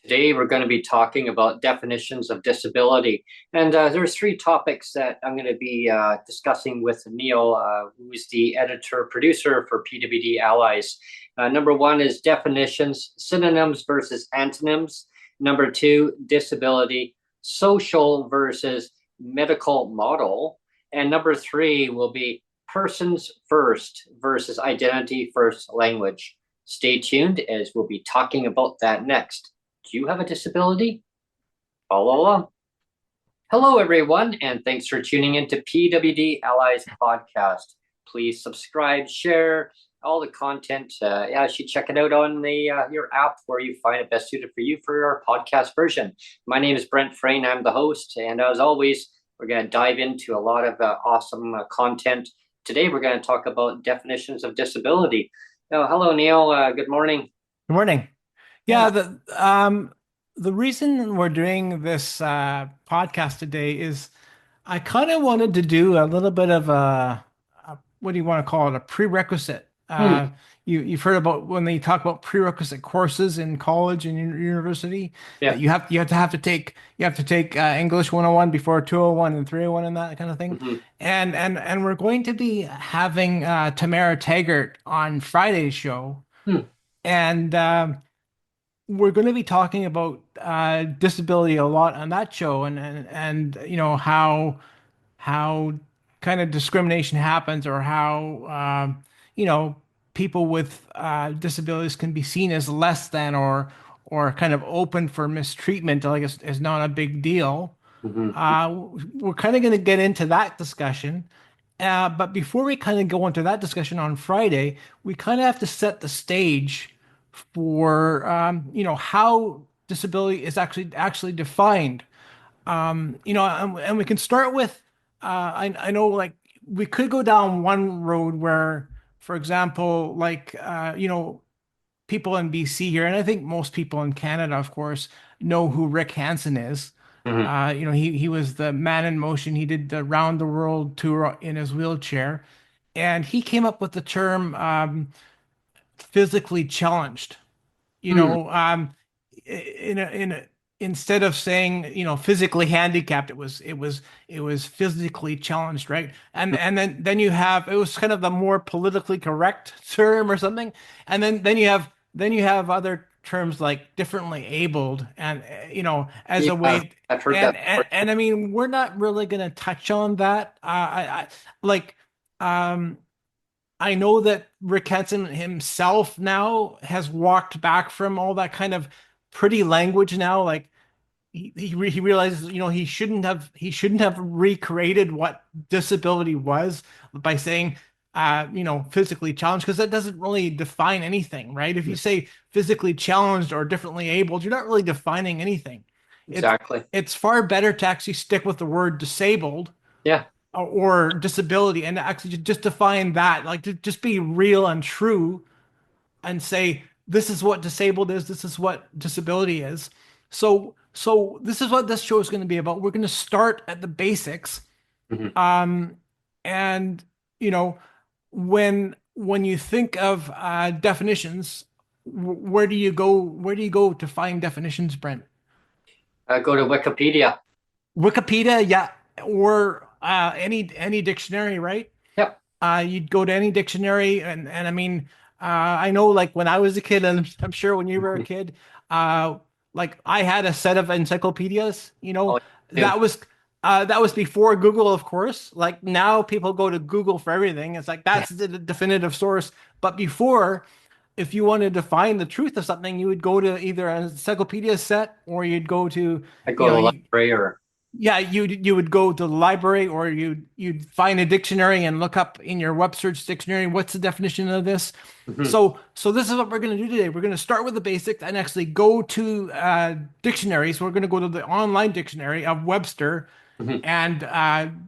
Today, we're going to be talking about definitions of disability. And there's three topics that I'm going to be discussing with Neil, who's the editor producer for PWD Allies. Number one is definitions, synonyms versus antonyms. Number two, disability, social versus medical model. And number three will be persons first versus identity first language. Stay tuned as we'll be talking about that next. Do you have a disability? Follow along. Hello, everyone, and thanks for tuning into PWD Allies podcast. Please subscribe, share all the content. You should check it out on the your app where you find it best suited for you for our podcast version. My name is Brent Frain. I'm the host, and as always, we're going to dive into a lot of awesome content. Today, we're going to talk about definitions of disability. Hello, Neil. Good morning. Good morning. Yeah. Yeah, the reason we're doing this podcast today is I kind of wanted to do a little bit of a what do you want to call it? A prerequisite. Hmm. You've heard about when they talk about prerequisite courses in college and university that Yeah. you have to take English 101 before 201 and 301 and that kind of thing. Hmm. And we're going to be having Tamara Taggart on Friday's show. Hmm. And we're going to be talking about disability a lot on that show, and you know how kind of discrimination happens, or how you know people with disabilities can be seen as less than, or kind of open for mistreatment, like is not a big deal. Hmm. We're kind of going to get into that discussion. But before we kind of go into that discussion on Friday, we kind of have to set the stage for how disability is actually defined. And we can start with I know, like, we could go down one road where, for example, like people in BC here, and I think most people in Canada, of course, know who Rick Hansen is. Hmm. He was the man in motion. He did the round the world tour in his wheelchair, and he came up with the term physically challenged. You Hmm. know, instead of saying, physically handicapped, it was physically challenged, right? And then you have, it was kind of the more politically correct term or something. And then you have other terms like differently abled, and as a Yeah, way. I've heard and that and, before. and I mean, we're not really going to touch on that. Like um I know that Rick Hansen himself now has walked back from all that kind of pretty language now. Like he realizes, he shouldn't have recreated what disability was by saying physically challenged, because that doesn't really define anything, right? If you say physically challenged or differently abled, you're not really defining anything. It's Exactly. it's far better to actually stick with the word disabled Yeah. or disability, and actually just define that, like, to just be real and true, and say this is what disabled is, this is what disability is. So this is what this show is going to be about. We're going to start at the basics. Hmm. And you know when you think of definitions, where do you go to find definitions, Brent? Go to Wikipedia. Wikipedia, yeah, or any dictionary, right? Yep. You'd go to any dictionary, and I mean, I know, like, when I was a kid, and I'm sure when you were a Mhm. kid, uh, like, I had a set of encyclopedias. Oh, That you was that was before Google, of course. Like, now people go to Google for everything. It's like do. that's the definitive source. But before, if you wanted to find the truth of something, you would go to either an encyclopedia set, or you'd go to, I you go to know, the you, library or. yeah, you would go to the library, or you'd find a dictionary and look up in your web search dictionary, what's the definition of this. Mhm. So this is what we're going to do today. We're going to start with the basics and actually go to dictionaries. We're going to go to the online dictionary of Webster Mhm. and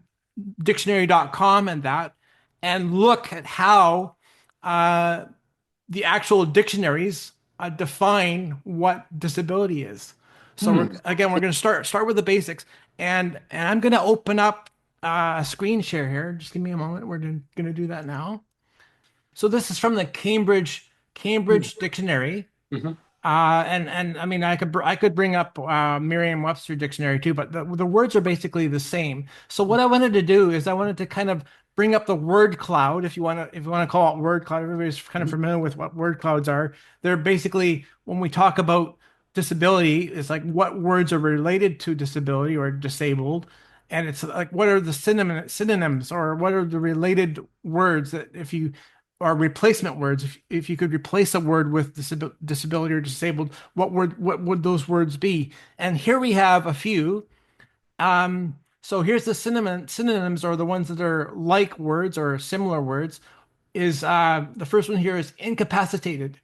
dictionary.com and that, and look at how uh, the actual dictionaries define what disability is. So Hmm. we're going to start with the basics, and I'm going to open up a screen share here. Just give me a moment. We're going to do that now. So this is from the Cambridge Hmm. Dictionary. Mhm. And I mean, I could bring up Merriam-Webster dictionary too, but the words are basically the same. So what I wanted to do is I wanted to kind of bring up the word cloud, if you want to call it word cloud. Everybody's kind of Mhm. familiar with what word clouds are. They're basically when we talk about disability, it's like what words are related to disability or disabled, and it's like what are the synonyms or what are the related words that if you or replacement words. If you could replace a word with disability or disabled, what would those words be? And here we have a few. So here's the synonyms or the ones that are like words or similar words. Is the first one here is incapacitated.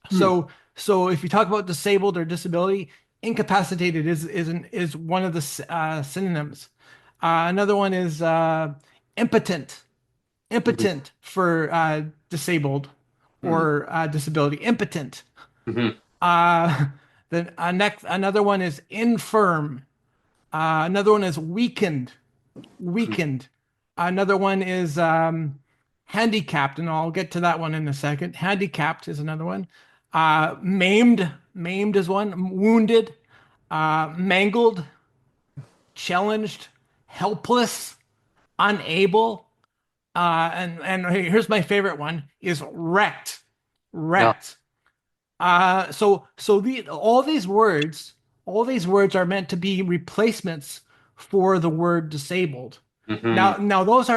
Hmm. So if you talk about disabled or disability, incapacitated is one of the synonyms. Another one is impotent. Mhm. Impotent for disabled Mhm. or disability. Impotent. Mhm. Uh, then next, another one is infirm. Another one is weakened. Mhm. Weakened. Another one is handicapped, and I'll get to that one in a second. Handicapped is another one. Maimed. Maimed is one. Wounded. Mangled. Challenged. Helpless. Unable. And here's my favorite one is wrecked. Yeah. Wrecked. So all these words are meant to be replacements for the word disabled. Mhm. Now those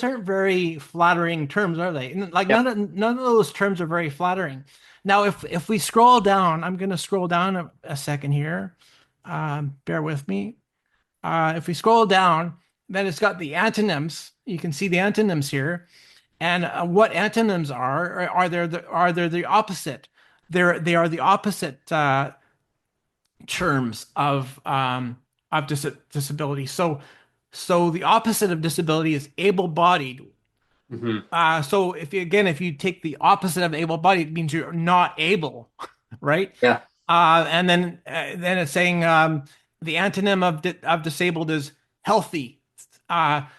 aren't very flattering terms, are they? Like Yep. none of those terms are very flattering. Now, if we scroll down, I'm going to scroll down a second here. Bear with me. If we scroll down, then it's got the antonyms. You can see the antonyms here. And what antonyms are they the opposite? They are the opposite terms of disability. So the opposite of disability is able-bodied. Mhm. So if you take the opposite of able-bodied, it means you're not able, right? Yeah. And then it's saying the antonym of disabled is healthy.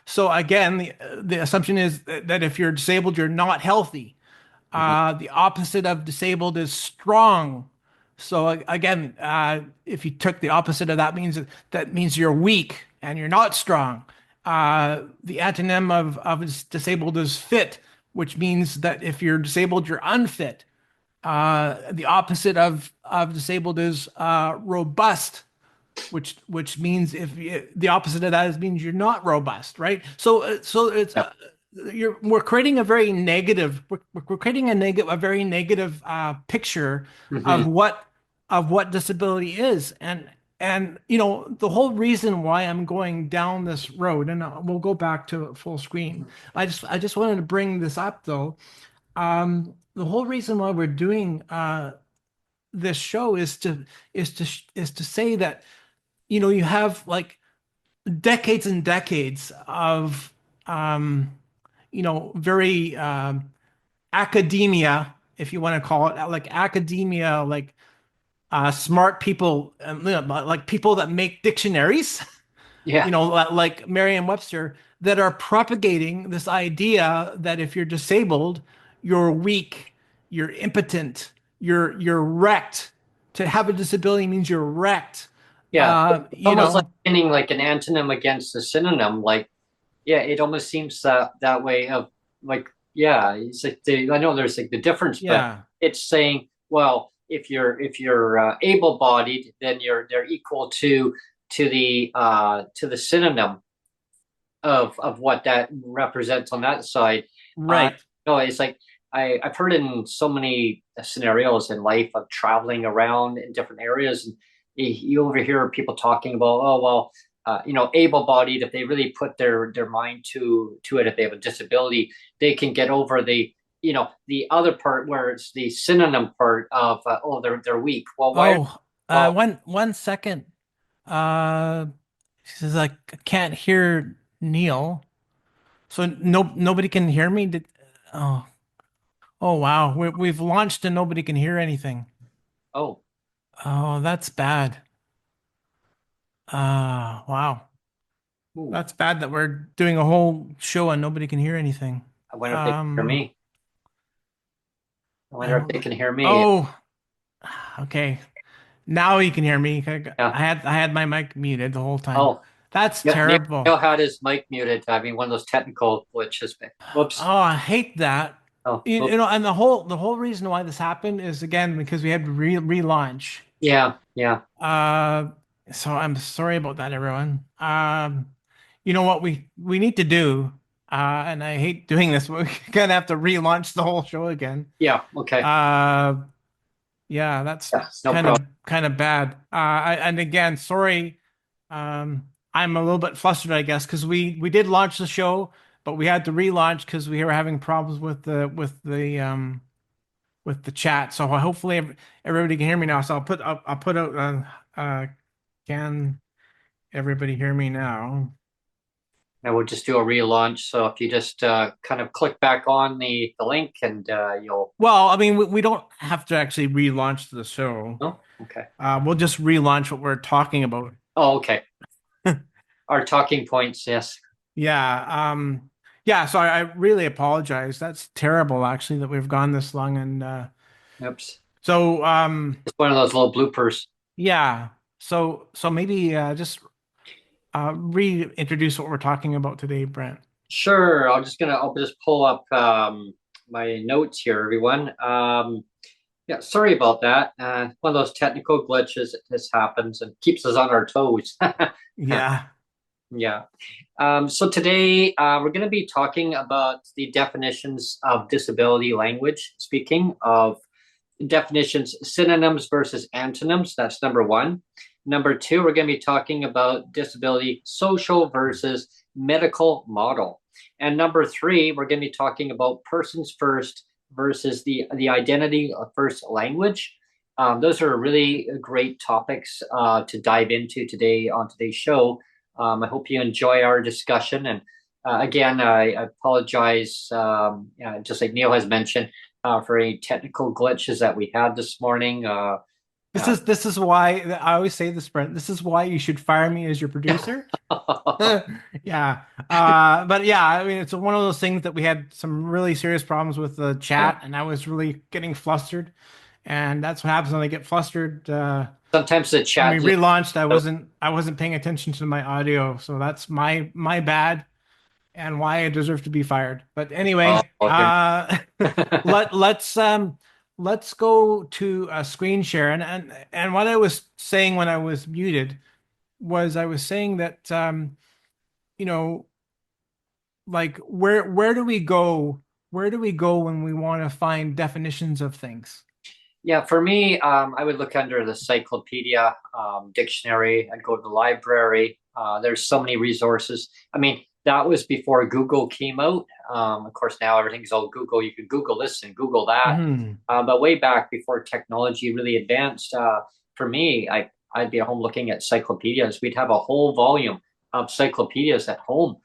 So again, the assumption is that if you're disabled, you're not healthy. Mhm. The opposite of disabled is strong. So again, if you took the opposite of that means that means you're weak and you're not strong. The antonym of disabled is fit, which means that if you're disabled, you're unfit. The opposite of disabled is robust, which means the opposite of that is means you're not robust, right? So it's Yep. we're creating a very negative we're creating a very negative picture of Mhm. what disability is, and the whole reason why I'm going down this road, and we'll go back to full screen. I just wanted to bring this up though. The whole reason why we're doing this show is to say that you have like decades and decades of very academia, if you want to call it like academia, like smart people, like people that make dictionaries, Yeah. like Merriam-Webster, that are propagating this idea that if you're disabled, you're weak, you're impotent, you're wrecked. To have a disability means you're wrecked. Yeah. It's You almost like know, pinning like an antonym against a synonym. Like, yeah, it almost seems that way of like, yeah, it's like I know there's like the difference, but yeah, it's saying, well, if you're able-bodied, then they're equal to the synonym of what that represents on that side. Uh, right. no, it's like I've heard in so many scenarios in life of traveling around in different areas, and you overhear people talking about, oh well, able-bodied. If they really put their mind to it, if they have a disability, they can get over the other part where it's the synonym part of oh they're weak. Well, why? Oh, Well, one second. She says I can't hear Neil, so nobody can hear me. Oh, oh wow, we've launched and nobody can hear anything. oh, Oh, that's bad. Wow, ooh, that's bad that we're doing a whole show and nobody can hear anything. I wonder if they can hear Um, me. I I wonder if don't they know. can hear me. Oh. Okay. Now you can hear me. Yeah. I had my mic muted the whole time. Oh, That's yeah. Neil, terrible. Neil had his mic muted. I mean, one of those technical glitches. Oh, Whoops. I hate that. Oh, You whoops. know, and the whole reason why this happened is again because we had to relaunch. Yeah, yeah, Uh, so I'm sorry about that, everyone. You know what we need to do, and I hate doing this, but we're gonna have to relaunch the whole show again. yeah. Okay. Uh, yeah, that's Yeah, no problem. kind of bad. And again, sorry. I'm a little bit flustered, I guess, because we did launch the show, but we had to relaunch because we were having problems with the chat. So hopefully everybody can hear me now. So I'll put out can everybody hear me now? And we'll just do a relaunch. So if you just kind of click back on the link and you'll. Well, I mean, we don't have to actually relaunch the show. Oh, okay. We'll just relaunch what we're talking about. Oh, okay. Our talking points. Yes. Yeah. Yeah. So I really apologize. That's terrible, actually, that we've gone this long. And Oops. so, It's one of those little bloopers. yeah. So maybe just reintroduce what we're talking about today, Brent. Sure. I'll just pull up my notes here, everyone. Yeah, sorry about that. One of those technical glitches. This happens and keeps us on our toes. Yeah. Yeah. So today we're going to be talking about the definitions of disability language. Speaking of definitions, synonyms versus antonyms. That's number one. Number two, we're going to be talking about disability social versus medical model. And number three, we're going to be talking about persons first versus the identity of first language. Those are really great topics to dive into today on today's show. I hope you enjoy our discussion. And again, I apologize, just like Neil has mentioned, for any technical glitches that we had this morning. This is why I always say this, Brent. This is why you should fire me as your producer. Yeah. But yeah, I mean, it's one of those things that we had some really serious problems with the Yeah. chat, and I was really getting flustered. And that's what happens when I get flustered. Sometimes the When we chat just. relaunched, I wasn't paying attention to my audio, so that's my bad and why I deserve to be fired. But Oh, anyway, well, you're. let let's go to a screen share. And what I was saying when I was muted was I was saying that you know, like where do we go? Where do we go when we want to find definitions of things? Yeah, for me, I would look under the encyclopedia, dictionary. I'd go to the library. There's so many resources. I mean, that was before Google came out. Of course, now everything's all Google. You can Google this and Google that. Hmm. But way back before technology really advanced, for me, I'd be at home looking at encyclopedias. We'd have a whole volume of encyclopedias at home.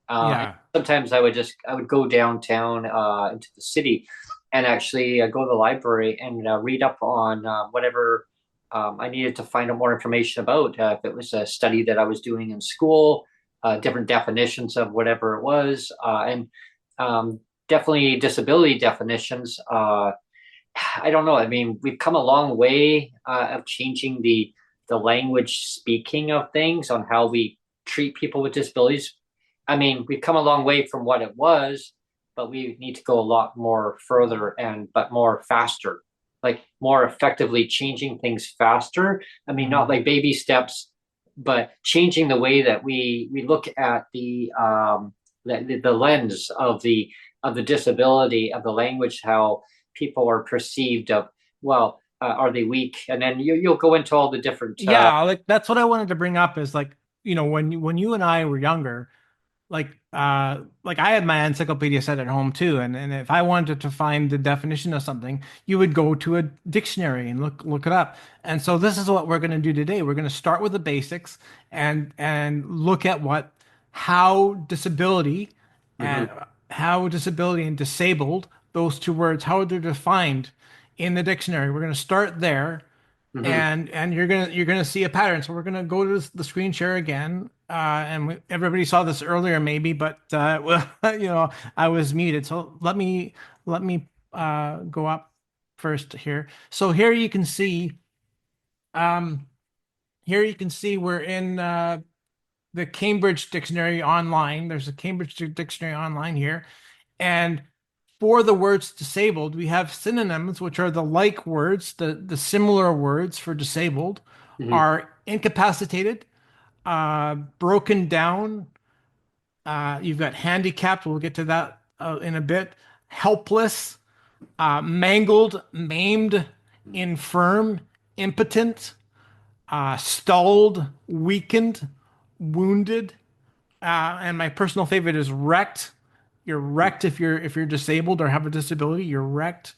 And Yeah. sometimes I would go downtown into the city and actually go to the library and read up on whatever I needed to find out more information about. If it was a study that I was doing in school, different definitions of whatever it was, and definitely disability definitions. I don't know. I mean, we've come a long way of changing the language speaking of things on how we treat people with disabilities. I mean, we've come a long way from what it was, but we need to go a lot more further and but more faster, like more effectively changing things faster. I mean, not Mhm. like baby steps, but changing the way that we look at the lens of the disability of the language, how people are perceived of, well, are they weak? And then you'll go into all the different. Yeah, like that's what I wanted to bring up is like, you know, when you and I were younger, like I had my encyclopedia set at home too, and if I wanted to find the definition of something, you would go to a dictionary and look it up. And so this is what we're going to do today. We're going to start with the basics and look at what how disability Mhm, and how disability and disabled, those two words, how they're defined in the dictionary. We're going to start there mhm. and you're gonna see a pattern. So we're gonna go to the screen share again, everybody saw this earlier maybe, but well, you know, I was muted. So let me go up first here. So um, here you can see we're in the Cambridge Dictionary online. There's a Cambridge Dictionary online here. And for the words disabled, we have synonyms, which are the like words, the similar words for disabled Hmm. are incapacitated, broken down. You've got handicapped. We'll get to that in a bit. Helpless, mangled, maimed, infirm, impotent, stalled, weakened, wounded, and my personal favorite is wrecked. You're wrecked if you're disabled or have a disability. You're wrecked.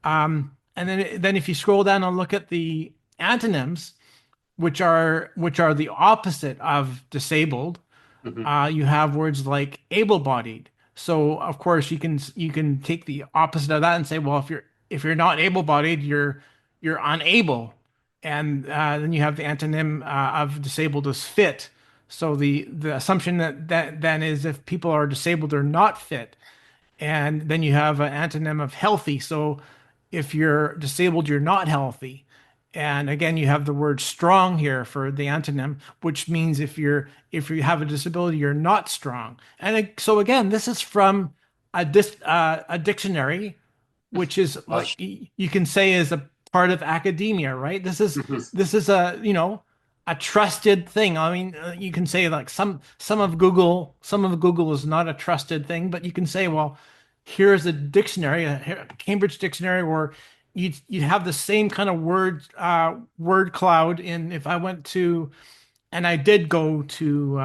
And then if you scroll down and look at the antonyms, which are the opposite of disabled, Hmm. you have words like able-bodied. So of course you can take the opposite of that and say, well, if you're not able-bodied, you're unable, and then you have the antonym of disabled as fit. So the assumption that then is if people are disabled, they're not fit, and then you have an antonym of healthy. So if you're disabled, you're not healthy. And again, you have the word strong here for the antonym, which means if you have a disability, you're not strong. So again, this is from a dictionary, which is like Gosh. you can say is a part of academia, right? This is Hmm. this is a trusted thing. I mean, you can say like some of Google is not a trusted thing, but you can say, well, here's a dictionary, a Cambridge dictionary, where you'd have the same kind of word cloud in if I went to and I did go to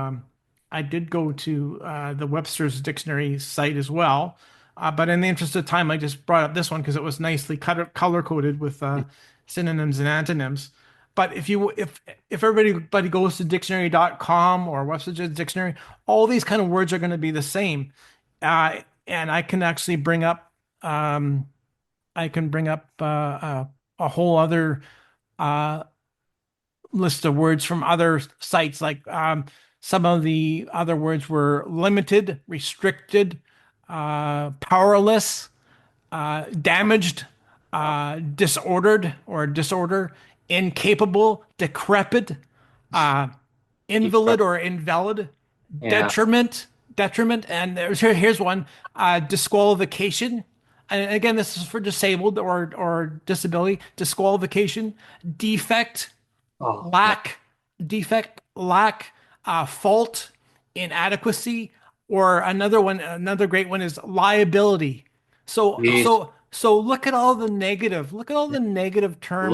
the Webster's dictionary site as well. But in the interest of time, I just brought up this one because it was nicely color coded with synonyms and antonyms. But if everybody goes to dictionary.com or Webster's dictionary, all these kind of words are going to be the same. And I can actually bring up a whole other uh, list of words from other sites. Like some of the other words were limited, restricted, powerless, damaged, disordered or disorder, incapable, decrepit, uh, invalid or invalid, Yeah. detriment, and here's one, disqualification. And again, this is for disabled or disability, disqualification, defect, Oh, yeah. lack, lack, fault, inadequacy, or another great one is liability. So, Jeez. so, so look at all the negative Lots terms of negative terms.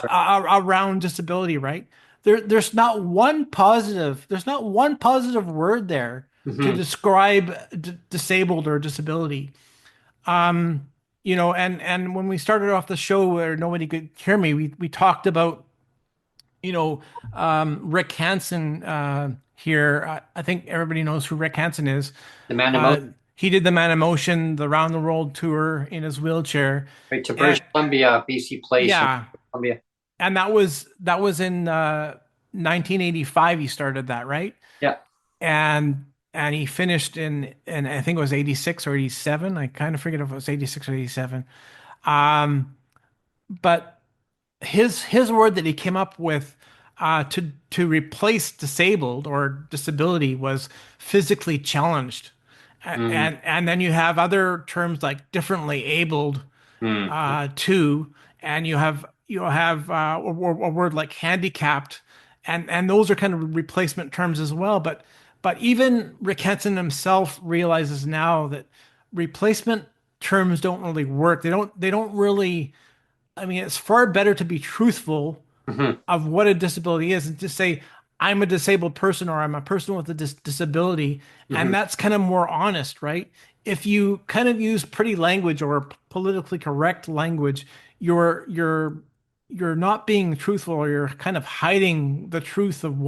around disability, right? There's not one positive word there to Hmm. describe disabled or disability. And when we started off the show where nobody could hear me, we talked about Rick Hansen here. I think everybody knows who Rick Hansen is. The man Uh, emotion, he did the Man in Motion, the round the world tour in his wheelchair, right to British and Columbia, BC Place, and yeah, Columbia. and that was in 1985. He started that, right? Yeah. And he finished in I think it was 86 or 87. I kind of forget if it was 86 or 87. Um, but his word that he came up with to replace disabled or disability was physically challenged. Hmm. And then you have other terms like differently abled Hmm. too, and you have a word like handicapped, and those are kind of replacement terms as well. But even Rick Henson himself realizes now that replacement terms don't really work. They don't really. I mean, it's far better to be truthful Hmm. of what a disability is and just say, I'm a disabled person or I'm a person with a disability. Hmm. And that's kind of more honest, right? If you kind of use pretty language or politically correct language, you're not being truthful, or you're kind of hiding the truth of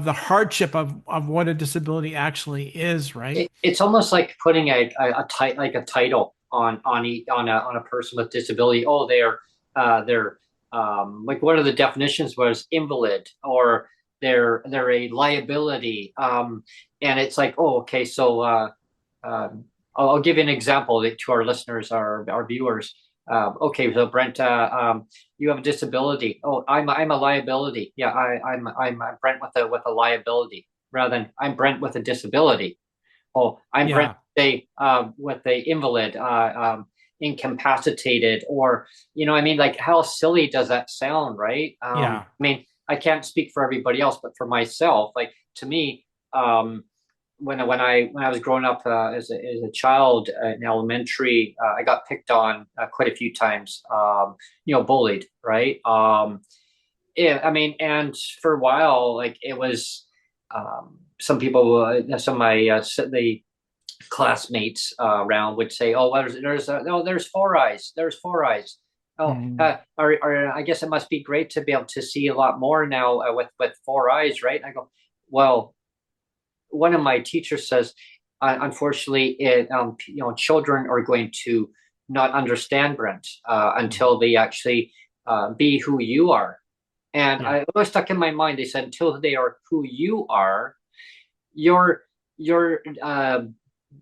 the hardship of what a disability actually is, right? It's almost like putting a title on a person with disability. Oh, they're like one of the definitions was invalid, or they're a liability. And it's like, oh, okay, so I'll give you an example to our listeners, our viewers. Okay, so Brent, you have a disability. Oh, I'm a liability. Yeah, I'm Brent with a liability rather than I'm Brent with a disability. Oh, I'm Brent Yeah, with a invalid, incapacitated, or I mean, like how silly does that sound, right? yeah, I mean, I can't speak for everybody else, but for myself, like to me, when I was growing up as a child in elementary, I got picked on quite a few times, bullied, right? Yeah, I mean, and for a while, like it was, some people, some of my the classmates around would say, "Oh, well, there's four eyes. There's four eyes." Oh, mhm, I guess it must be great to be able to see a lot more now with four eyes, right? And I go, well, one of my teachers says, unfortunately, children are going to not understand Brent mhm. until they actually be who you are. And Yeah, I always stuck in my mind. They said, until they are who you are, you're you're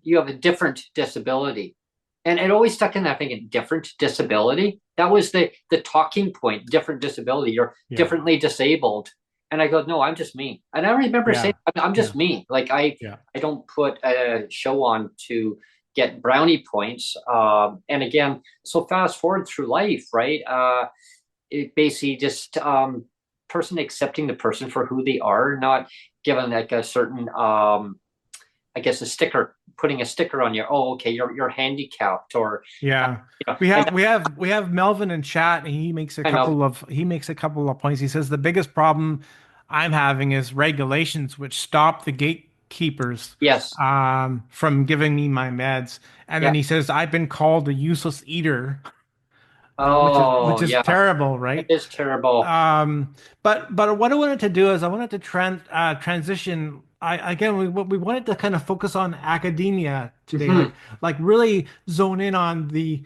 you have a different disability. And it always stuck in that thinking, different disability. That was the talking point, different disability. You're yeah, differently disabled. And I go, no, I'm just me. And I remember saying, yeah, I'm yeah, just me. Like yeah. I don't put a show on to get brownie points. And again, so fast forward through life, right? It basically just person accepting the person for who they are, not given like a certain I guess a sticker, putting a sticker on you. Oh, okay, you're handicapped, or Yeah. We and have we have we have Melvin in chat and kind of he makes a couple of points. He says the biggest problem I'm having is regulations which stop the gatekeepers yes, from giving me my meds. And yeah. then he says I've been called a useless eater, which Oh, is yeah, terrible, it right? is terrible. But what I wanted to do is I wanted to transition. I again we wanted to kind of focus on academia today, Hmm. like really zone in on the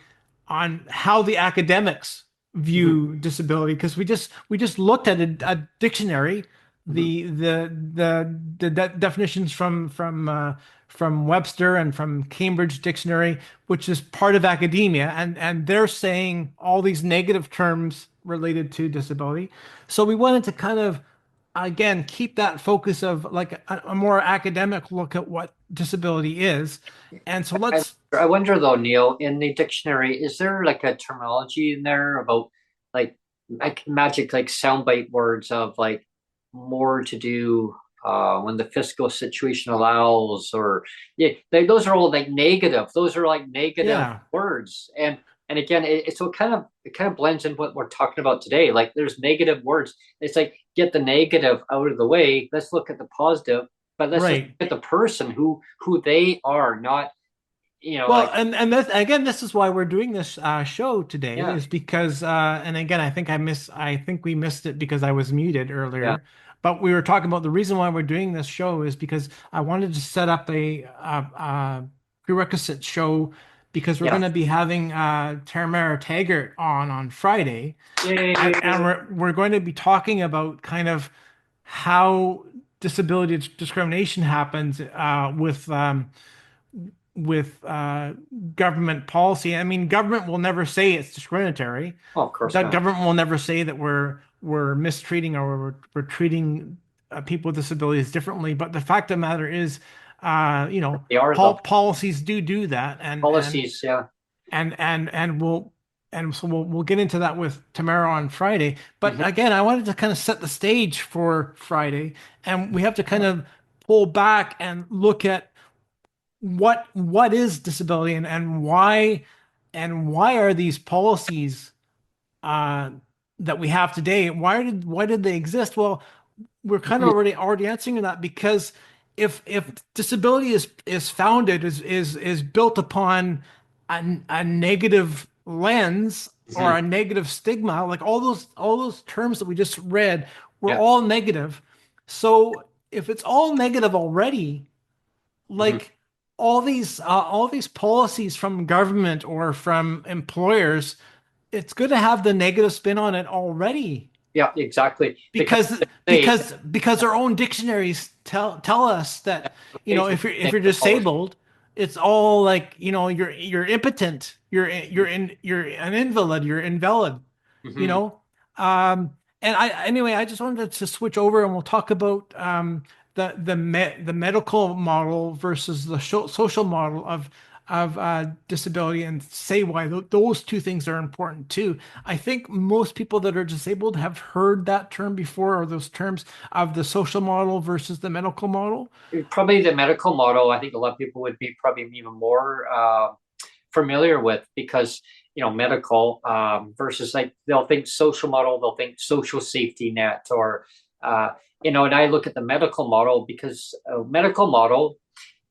on how the academics Hmm. view disability because we just looked at a dictionary, Hmm. the definitions from Webster and from Cambridge Dictionary, which is part of academia, and they're saying all these negative terms related to disability. So we wanted to kind of again keep that focus of like a more academic look at what disability is. And so I, let's I wonder though, Neil, in the dictionary, is there like a terminology in there about like magic, like soundbite words of like more to do when the fiscal situation allows, or yeah, those are all like negative. Those are like negative yeah, words, and again, so it kind of blends in what we're talking about today. Like there's negative words. It's like get the negative out of the way. Let's look at the positive, but let's just right. look at the person who they are, not Well, like, and this, again, this is why we're doing this show today, yeah, is because and again, I think we missed it because I was muted yeah, earlier. But we were talking about the reason why we're doing this show is because I wanted to set up a prerequisite show because we're yeah. going to be having Tamara Taggart on Friday, and Yay. we're going to be talking about kind of how disability discrimination happens with government policy. I mean, government will never say it's discriminatory. Oh, of course not. Government will never say that we're mistreating or we're treating people with disabilities differently. But the fact of the matter is, They are though. policies do that, Policies, yeah. and we'll get into that with Tamara on Friday. But Hmm. again, I wanted to kind of set the stage for Friday, and we have to kind of pull back and look at what is disability and why are these policies uh, that we have today, why did they exist? Well, we're kind of already answering that because if disability is founded is built upon a negative lens or Hmm. a negative stigma, like all those terms that we just read were Yeah. all negative. So if it's all negative already, Hmm. like all these policies from government or from employers, it's good to have the negative spin on it already Yeah, exactly. Because because they, because our own dictionaries tell us that okay, if you're negative policy. disabled, it's all like, you're impotent, you're an invalid, you're invalid, you Hmm. know. And I just wanted to switch over and we'll talk about the medical model versus the social model of disability, and say why those two things are important too. I think most people that are disabled have heard that term before, or those terms of the social model versus the medical model. Probably the medical model, I think a lot of people would be probably even more familiar with, because medical versus, like, they'll think social model, they'll think social safety net, or uh, and I look at the medical model because a medical model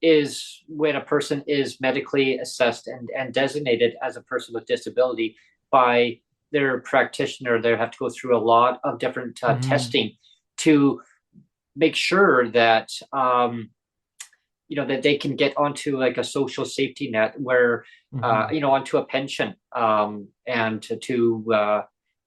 is when a person is medically assessed and designated as a person with disability by their practitioner. They have to go through a lot of different Hmm. testing to make sure that that they can get onto like a social safety net, where Hmm. onto a pension, and to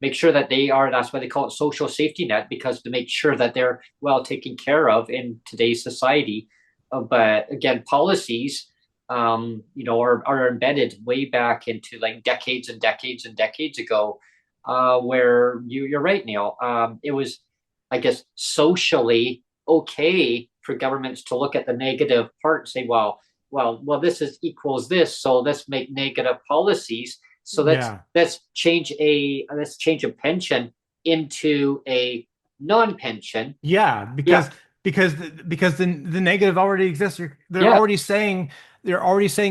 make sure that they are, that's why they call it social safety net, because to make sure that they're well taken care of in today's society. But again, policies are embedded way back into like decades and decades and decades ago, where you're right, Neil. It was, I guess, socially okay for governments to look at the negative part and say, well, this is equals this, so let's make negative policies. So let's Yeah. let's change a pension into a non-pension. Yeah, Yeah, because the negative already exists. yeah, They're already saying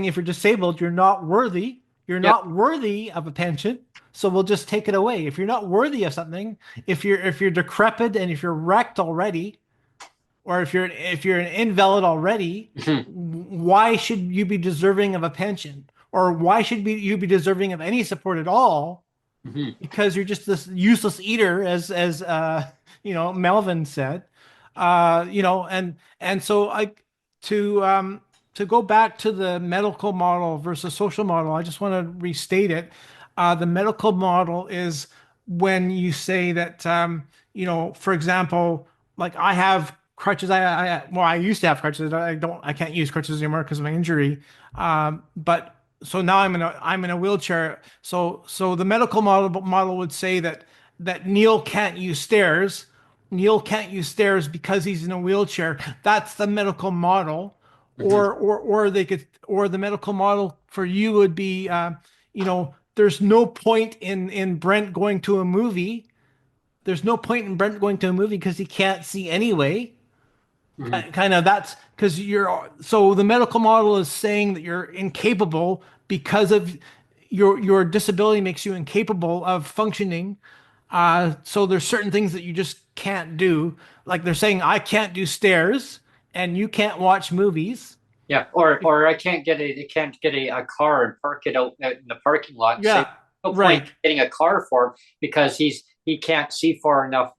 if you're disabled, you're not worthy. You're yeah. not worthy of a pension. So we'll just take it away. If you're not worthy of something, if you're decrepit and if you're wrecked already, or if you're an invalid already, Mhm, why should you be deserving of a pension? Or why should you be deserving of any support at all? mhm. Because you're just this useless eater, as Melvin said. And so I to go back to the medical model versus social model, I just want to restate it. The medical model is when you say that, for example, like I have crutches. I used to have crutches. I can't use crutches anymore because of my injury. But so now I'm in a wheelchair. So the medical model would say that Neil can't use stairs. Neil can't use stairs because he's in a wheelchair. That's the medical model. Mhm. Or the medical model for you would be, there's no point in Brent going to a movie. There's no point in Brent going to a movie because he can't see anyway. Mhm. Kind of, that's because so the medical model is saying that you're incapable because of your disability makes you incapable of functioning. So there's certain things that you just can't do. Like they're saying, I can't do stairs and you can't watch movies. Yeah, or I can't get a car and park it out in the parking lot and say Yeah, no point right. getting a car for him, because he can't see far enough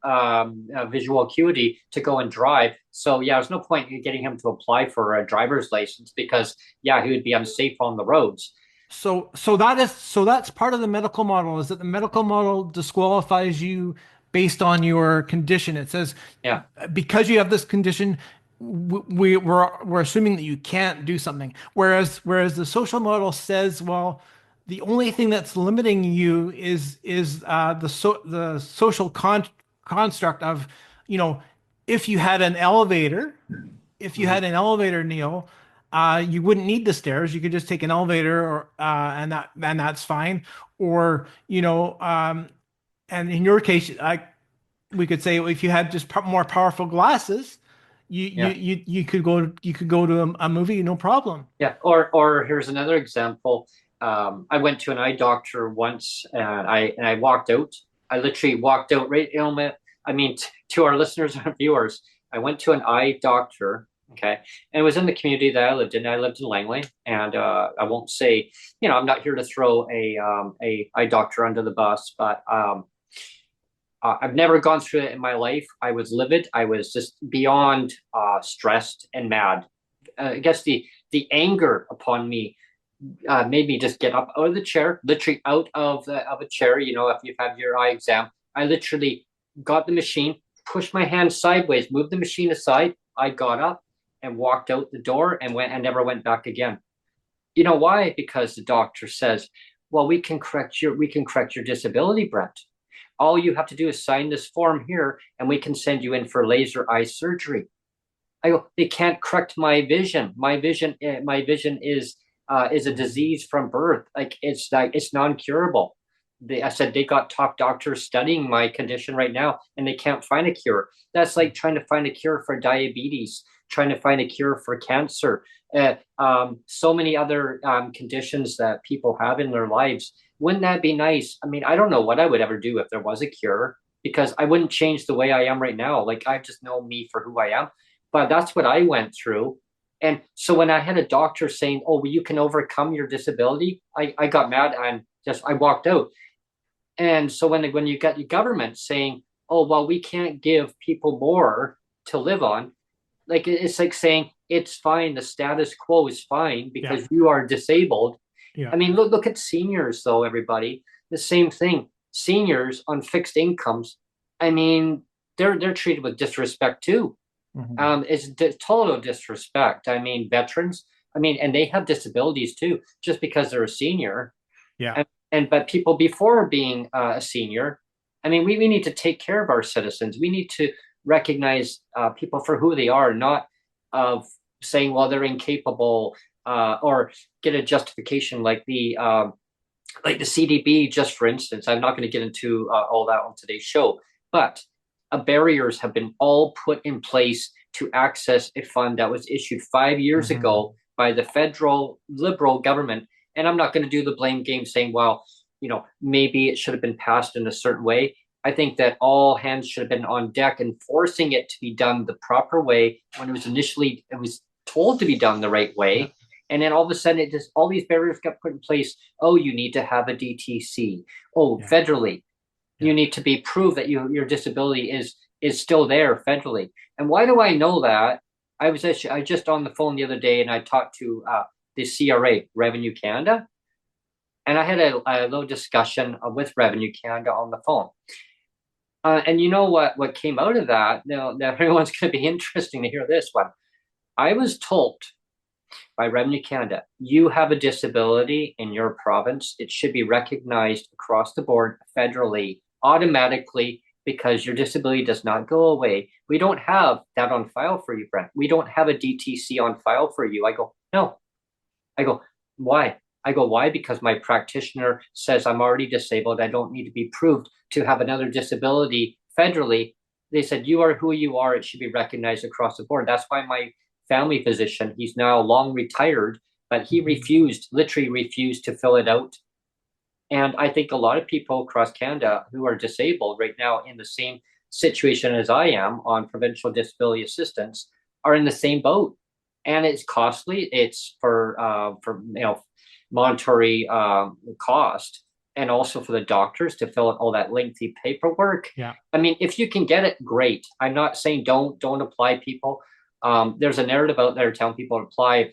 visual acuity to go and drive. So yeah, there's no point in getting him to apply for a driver's license, because yeah, he would be unsafe on the roads. So that's part of the medical model, is that the medical model disqualifies you based on your condition. It says Yeah. because you have this condition, we're assuming that you can't do something. Whereas the social model says, well, the only thing that's limiting you is the social construct of, you know, if you had an elevator if you Mhm. had an elevator, Neil, you wouldn't need the stairs. You could just take an elevator, and that's fine. Or and in your case, we could say if you had just more powerful glasses, Yeah. you could go to a movie, no problem. Yeah. Or here's another example. I went to an eye doctor once, and I walked out. I literally walked out right, I mean, to our listeners and viewers, I went to an eye doctor. Okay, and it was in the community that I lived in. I lived in Langley, and I won't say, I'm not here to throw a eye doctor under the bus, but I've never gone through it in my life. I was livid. I was just beyond stressed and mad. I guess the anger upon me made me just get up out of the chair, literally out of a chair. If you've had your eye exam, I literally got the machine, pushed my hand sideways, moved the machine aside. I got up and walked out the door and never went back again. You know why? Because the doctor says, well, we can correct your disability, Brent. All you have to do is sign this form here and we can send you in for laser eye surgery. I go, they can't correct my vision. My vision is a disease from birth. Like it's non-curable. I said they got top doctors studying my condition right now, and they can't find a cure. That's like trying to find a cure for diabetes, trying to find a cure for cancer. So many other conditions that people have in their lives. Wouldn't that be nice? I mean, I don't know what I would ever do if there was a cure because I wouldn't change the way I am right now. Like I just know me for who I am, but that's what I went through. And so when I had a doctor saying, "Oh, well, you can overcome your disability," I got mad and just I walked out. And so when you got your government saying, "Oh, well, we can't give people more to live on," like it's like saying it's fine, the status quo is fine Yeah. because you are disabled. Yeah. I mean, look at seniors though, everybody. The same thing. Seniors on fixed incomes. I mean, they're treated with disrespect too. Mhm. Total disrespect. I mean, veterans. I mean, and they have disabilities too, just because they're a senior. Yeah. And but people before being a senior, I mean, we need to take care of our citizens. We need to recognize people for who they are, not of saying, well, they're incapable, or get a justification like the CDB, just for instance. I'm not going to get into all that on today's show, but barriers have been all put in place to access a fund that was issued 5 years Mhm. ago by the federal liberal government. And I'm not going to do the blame game saying, well, maybe it should have been passed in a certain way. I think that all hands should have been on deck and forcing it to be done the proper way when it was told to be done the right Yeah. way. And then all of a sudden, it just all these barriers got put in place. Oh, you need to have a DTC. Oh, Yeah. federally, you Yeah. need to be prove that your disability is still there federally. And why do I know that? I just on the phone the other day and I talked to the CRA, Revenue Canada, and I had a little discussion with Revenue Canada on the phone. And you know what came out of that? Now everyone's going to be interesting to hear this one. I was told by Revenue Canada, you have a disability in your province. It should be recognized across the board federally automatically because your disability does not go away. We don't have that on file for you, Brent. We don't have a DTC on file for you. I go, no. I go, why? I go, why? Because my practitioner says I'm already disabled. I don't need to be proved to have another disability federally. They said, you are who you are. It should be recognized across the board. That's why my family physician, he's now long retired, but he Mhm. refused, literally refused to fill it out. And I think a lot of people across Canada who are disabled right now in the same situation as I am on provincial disability assistance are in the same boat. And it's costly. It's for monetary cost, and also for the doctors to fill out all that lengthy paperwork. Yeah. I mean, if you can get it, great. I'm not saying don't apply, people. There's a narrative out there telling people to apply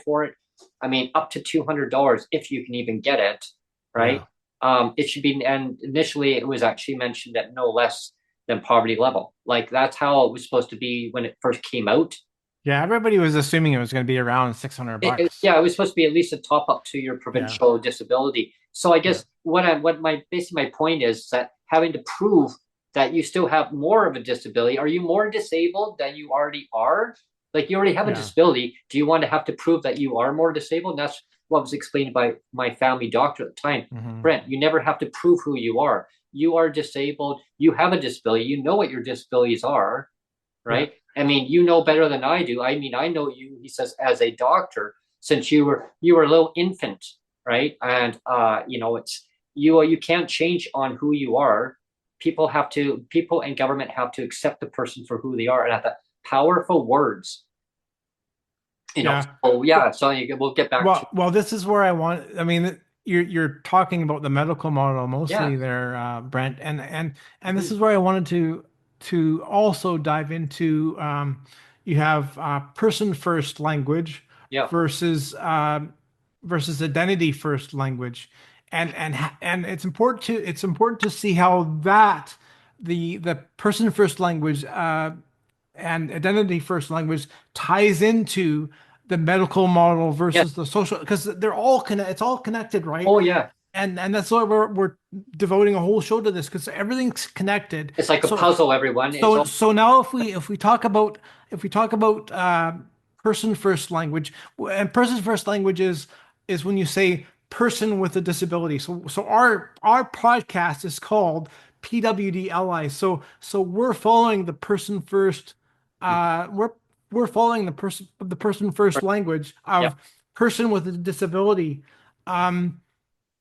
for it. I mean, up to $200 if you can even get it, right? Yeah. It should be, and initially it was actually mentioned at no less than poverty level. Like that's how it was supposed to be when it first came out. Yeah. Everybody was assuming it was going to be around 600 bucks. Yeah, it was supposed to be at least a top up to your Yeah. provincial disability. So I Yeah. guess what my basically my point is that having to prove that you still have more of a disability. Are you more disabled than you already are? Like you already have a Yeah. disability. Do you want to have to prove that you are more disabled? And that's what was explained by my family doctor at the time. Hmm. Brent, you never have to prove who you are. You are disabled. You have a disability. You know what your disabilities are, Yeah. right? I mean, you know better than I do. I mean, I know you, he says, as a doctor, since you were a little infant, right? And it's you can't change on who you are. People and government have to accept the person for who they are and have the powerful words, Yeah. So yeah, Well, so we'll get back to well, this is where I want. I mean, you're talking about the medical model yeah. mostly there, Brent, and this Mhm. is where I wanted to also dive into. You have person first language Yeah, versus versus identity first language, and it's important to see how that the person first language and identity first language ties into the medical model Yes. versus the social, because they're all it's all connected, right? Oh yeah. And that's why we're devoting a whole show to this because everything's connected. It's like a So puzzle, everyone. It's all. so now if we talk about person first language, and person first language is when you say person with a disability. So our podcast is called PWD Allies. So we're following the person first. We're following the person first language Yeah. of person with a disability. Um,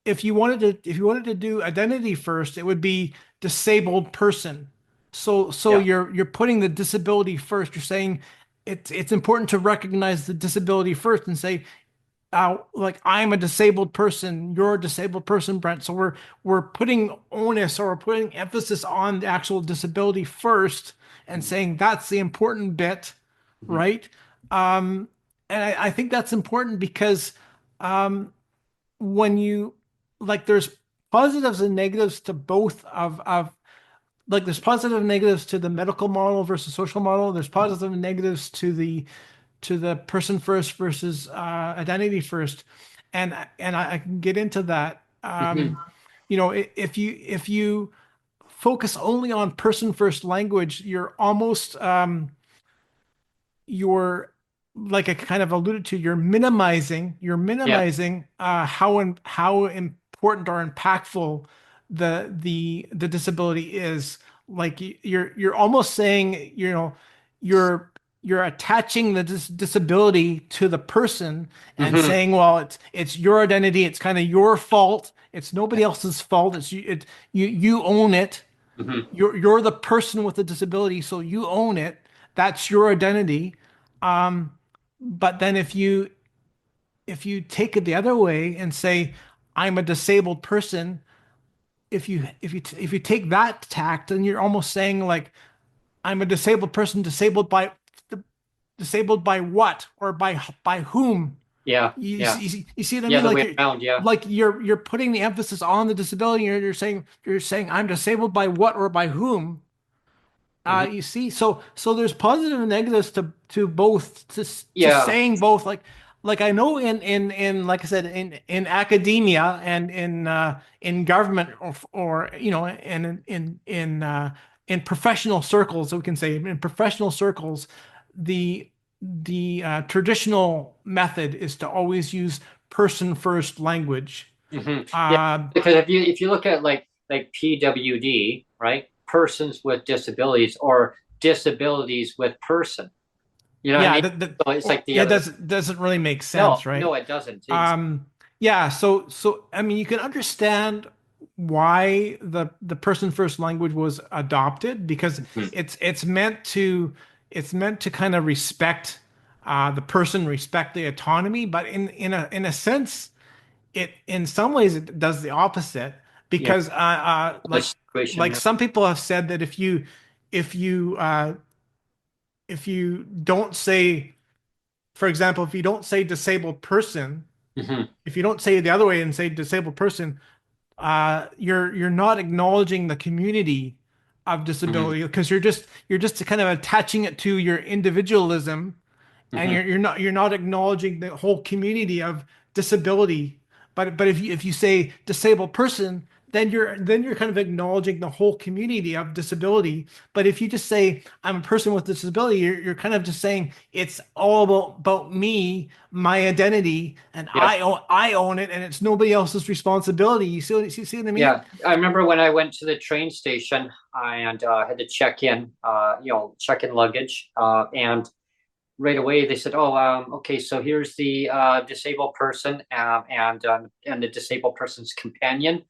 if you wanted to do identity first, it would be disabled person. So Yeah. you're putting the disability first. You're saying it's important to recognize the disability first and say, like I'm a disabled person, you're a disabled person, Brent. So we're putting onus or we're putting emphasis on the actual disability first and Mhm. saying that's the important bit, Mhm. right? And I think that's important because um, when you like there's positives and negatives to both of like there's positive and negatives to the medical model versus social model. There's positive and negatives to the person first versus identity first, and I can get into that. Mhm. You know, if you focus only on person first language, you're like I kind of alluded to, you're Yeah. minimizing how important or impactful the disability is. Like you're almost saying, you know, you're you're attaching the disability to the person and Mhm. saying, well, it's your identity, it's kind of your fault, it's nobody else's fault, you own it. Mhm. You're the person with the disability, so you own it. That's your identity. But then if you take it the other way and say I'm a disabled person, if you take that tact, then you're almost saying like I'm a disabled person, disabled by what or by whom? Yeah. Yeah. You see what I The mean? other way around. Yeah. Like you're putting the emphasis on the disability. You're saying I'm disabled by what or by whom? Mhm. You see, so there's positive and negatives to both to Yeah. saying both. Like I know in like I said in academia and in government or you know in professional circles, we can say in professional circles, the traditional method is to always use person first language. Yeah. Uh, Because if you look at like PWD, right? Persons with disabilities or disabilities with person. You know what I yeah, mean? So it's like the yeah, it other. doesn't really make No, sense, no, right? it doesn't. Yeah, so I mean, you can understand why the person first language was adopted because Mhm. it's meant to kind of respect the person, respect the autonomy, but in a sense, it in some ways it does the opposite Yeah. because The situation. like Yeah. some people have said that if you if you don't say, for example, if you don't say disabled person, Hmm. if you don't say it the other way and say disabled person, you're not acknowledging the community of Hmm. disability because you're just kind of attaching it to your individualism and Hmm. you're not acknowledging the whole community of disability. But if you say disabled person, then you're kind of acknowledging the whole community of disability. But if you just say I'm a person with disability, you're kind of just saying it's all about me, my identity, and Yeah. I own it, and it's nobody else's responsibility. You see what I mean? Yeah. I remember when I went to the train station and had to check in, check in luggage, and right away they said, "Oh, okay, so here's the disabled person and the disabled person's companion."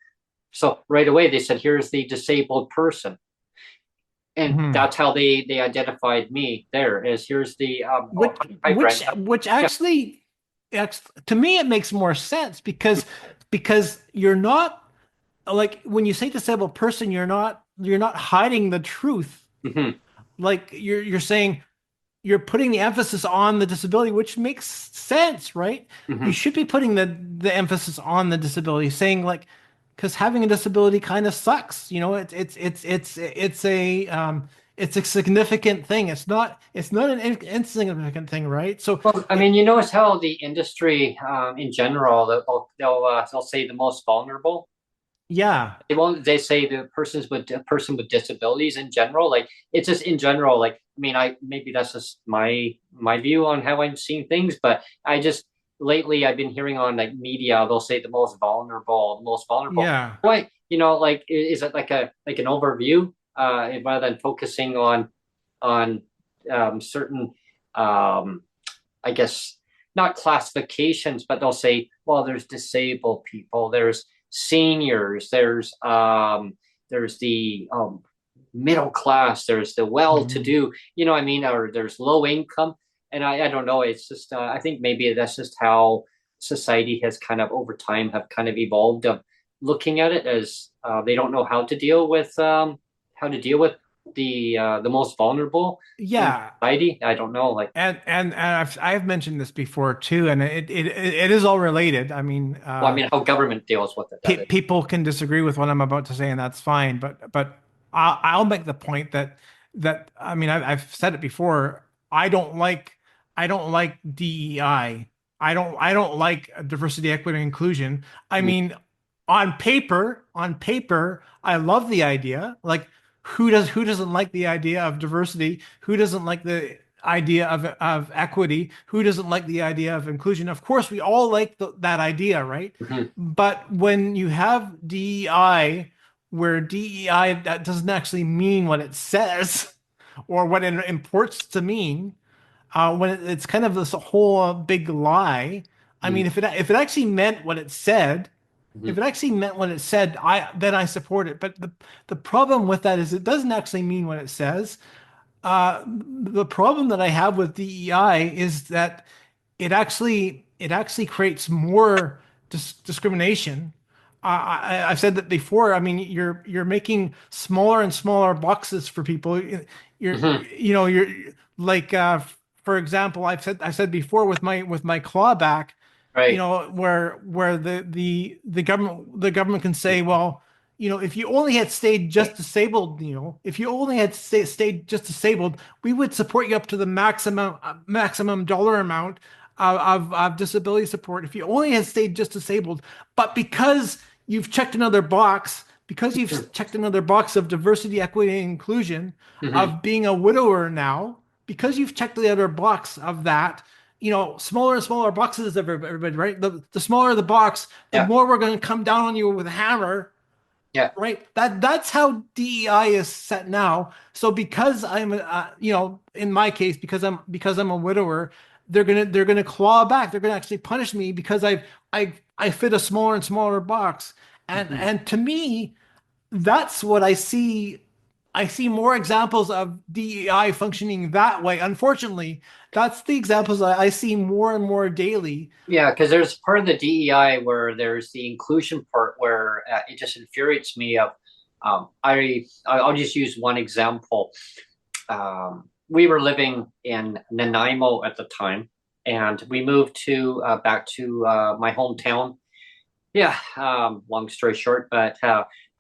So right away they said, "Here's the disabled person," and Mhm. that's how they identified me. There is here's the oh, hi Brent. Which Yeah. actually to me it makes more sense because you're not like when you say disabled person, you're not hiding the truth. Hmm. Like you're saying you're putting the emphasis on the disability, which makes sense, right? You Hmm. should be putting the emphasis on the disability, saying like, because having a disability kind of sucks, you know. It's a it's a significant thing. It's not an insignificant thing, right? So Well, I it, mean, you notice how the industry, in general, they'll say the most vulnerable. yeah, They won't. They say the persons with a person with disabilities in general. Like it's just in general. Like I mean, I maybe that's just my view on how I'm seeing things. But I just lately I've been hearing on like media. They'll say the most vulnerable, the most vulnerable. yeah. Why? Like is it like an overview rather than focusing on certain I guess not classifications, but they'll say, well, there's disabled people, there's seniors, there's the middle class, there's the Mhm. well-to-do, you know what I mean, or there's low income, and I don't know. It's just I think maybe that's just how society has kind of over time have kind of evolved of looking at it as they don't know how to deal with the most vulnerable in Yeah, society. I don't know, like. and I've mentioned this before too, and it is all related. I mean, Well, I mean, how government deals with it, that is. people can disagree with what I'm about to say, and that's fine. But I'll make the point that I mean I've said it before. I don't like DEI. I don't like diversity, equity, and inclusion. I Mhm, mean, on paper, I love the idea. Like, who doesn't like the idea of diversity? Who doesn't like the idea of equity? Who doesn't like the idea of inclusion? Of course, we all like that idea, right? mhm, But when you have DEI, where DEI that doesn't actually mean what it says or what it imports to mean, when it's kind of this whole big lie. I mhm, mean, if it actually meant what it said, mhm, if it actually meant what it said, I support it. But the problem with that is it doesn't actually mean what it says. The problem that I have with DEI is that it actually creates more discrimination. I've said that before. I mean, you're making smaller and smaller boxes for people. mhm. You're like, for example, I said before with my clawback, Right. where the government can say, well, if you only had stayed just disabled, if you only had stayed just disabled, we would support you up to the maximum dollar amount of disability support if you only had stayed just disabled. But because Mhm, you've checked another box of diversity, equity, and inclusion, mhm. of being a widower now, because you've checked the other box of that, smaller and smaller boxes of everybody, right? The smaller the box, the Yeah, more we're going to come down on you with a hammer, yeah. right? That's how DEI is set now. So because in my case, because I'm a widower, they're gonna claw back. They're gonna actually punish me because I fit a smaller and smaller box. And Mhm. and to me, that's what I see. I see more examples of DEI functioning that way. Unfortunately, that's the examples I see more and more daily. Yeah, because there's part of the DEI where there's the inclusion part where it just infuriates me. I'll just use one example. We were living in Nanaimo at the time, and we moved to back to my hometown. Yeah, long story short, but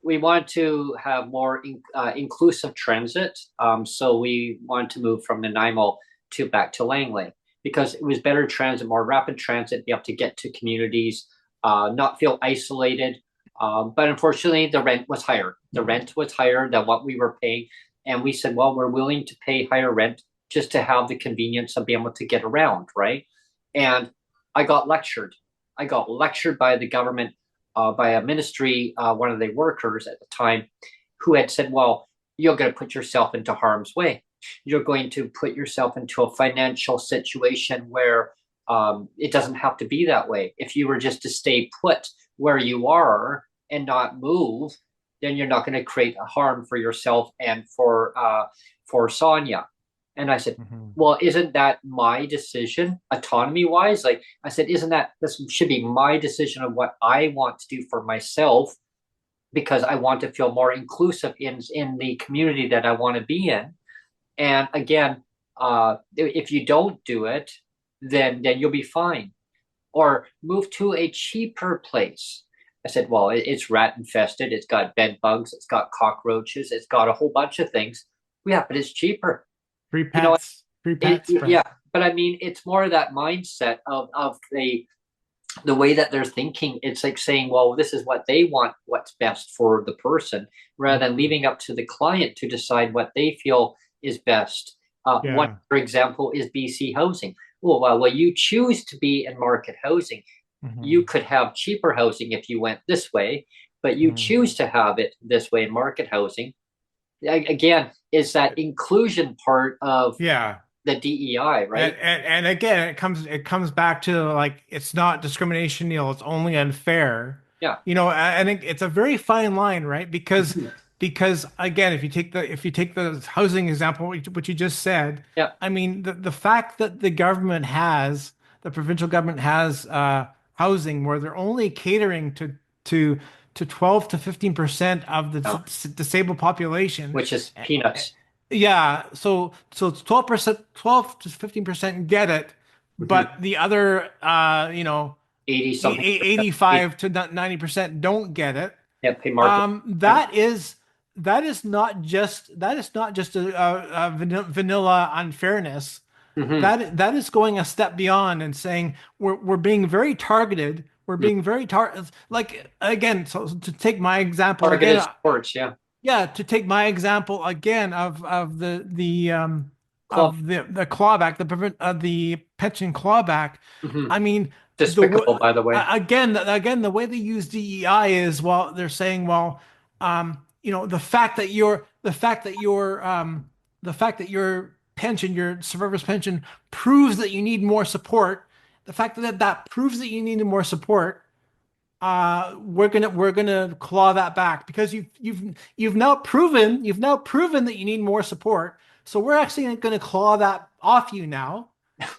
we wanted to have more inclusive transit. So we wanted to move from Nanaimo to back to Langley because it was better transit, more rapid transit, be able to get to communities, not feel isolated. But unfortunately, the rent was higher. The rent was higher than what we were paying. And we said, well, we're willing to pay higher rent just to have the convenience of being able to get around, right? And I got lectured. I got lectured by the government, by a ministry, one of the workers at the time, who had said, well, you're going to put yourself into harm's way. You're going to put yourself into a financial situation where it doesn't have to be that way. If you were just to stay put where you are and not move, then you're not going to create a harm for yourself and for Sonia. And I said, Mhm. well, isn't that my decision, autonomy wise? Like I said, isn't that this should be my decision of what I want to do for myself because I want to feel more inclusive in the community that I want to be in. And again, if you don't do it, then you'll be fine. Or move to a cheaper place. I said, well, it's rat infested. It's got bed bugs. It's got cockroaches. It's got a whole bunch of things. Yeah, but it's cheaper. Free You know, pets, free pets, yeah, Brent. but I mean, it's more that mindset of the way that they're thinking. It's like saying, well, this is what they want, what's best for the person, rather than Mhm. leaving up to the client to decide what they feel is best. One, Yeah. for example, is BC housing. Well, you choose to be in market housing. You Hmm. could have cheaper housing if you went this way, but you Hmm. choose to have it this way in market housing. Again, is that inclusion part of Yeah. the DEI, right? And again, it comes back to like it's not discrimination, Neil. It's only unfair. Yeah. I think it's a very fine line, right? Mhm. Because again, if you take the housing example, which you just said, Yeah. I mean the fact that the provincial government has housing where they're only catering to to 12 to 15% of the Yeah. disabled population. Which is eh, eh, peanuts. Yeah, so it's 12%, 12 to 15% get it, but Mhm. the other 80 something percent. 85 to 90% don't get it. Yeah, pay market. Um, Yeah. that is that is not just a vanilla unfairness. Hmm. That is going a step beyond and saying we're being very targeted. We're being very like again. So to take my example Targeted again, sports. Yeah. yeah, to take my example again of Club. the clawback, the pension clawback. Hmm. I mean, Despicable, by the way. again the way they use DEI is, well, they're saying, well, the fact that your pension, your survivor's pension, proves that you need more support. The fact that proves that you need more support, we're gonna claw that back because you've now proven that you need more support. So we're actually gonna claw that off you now.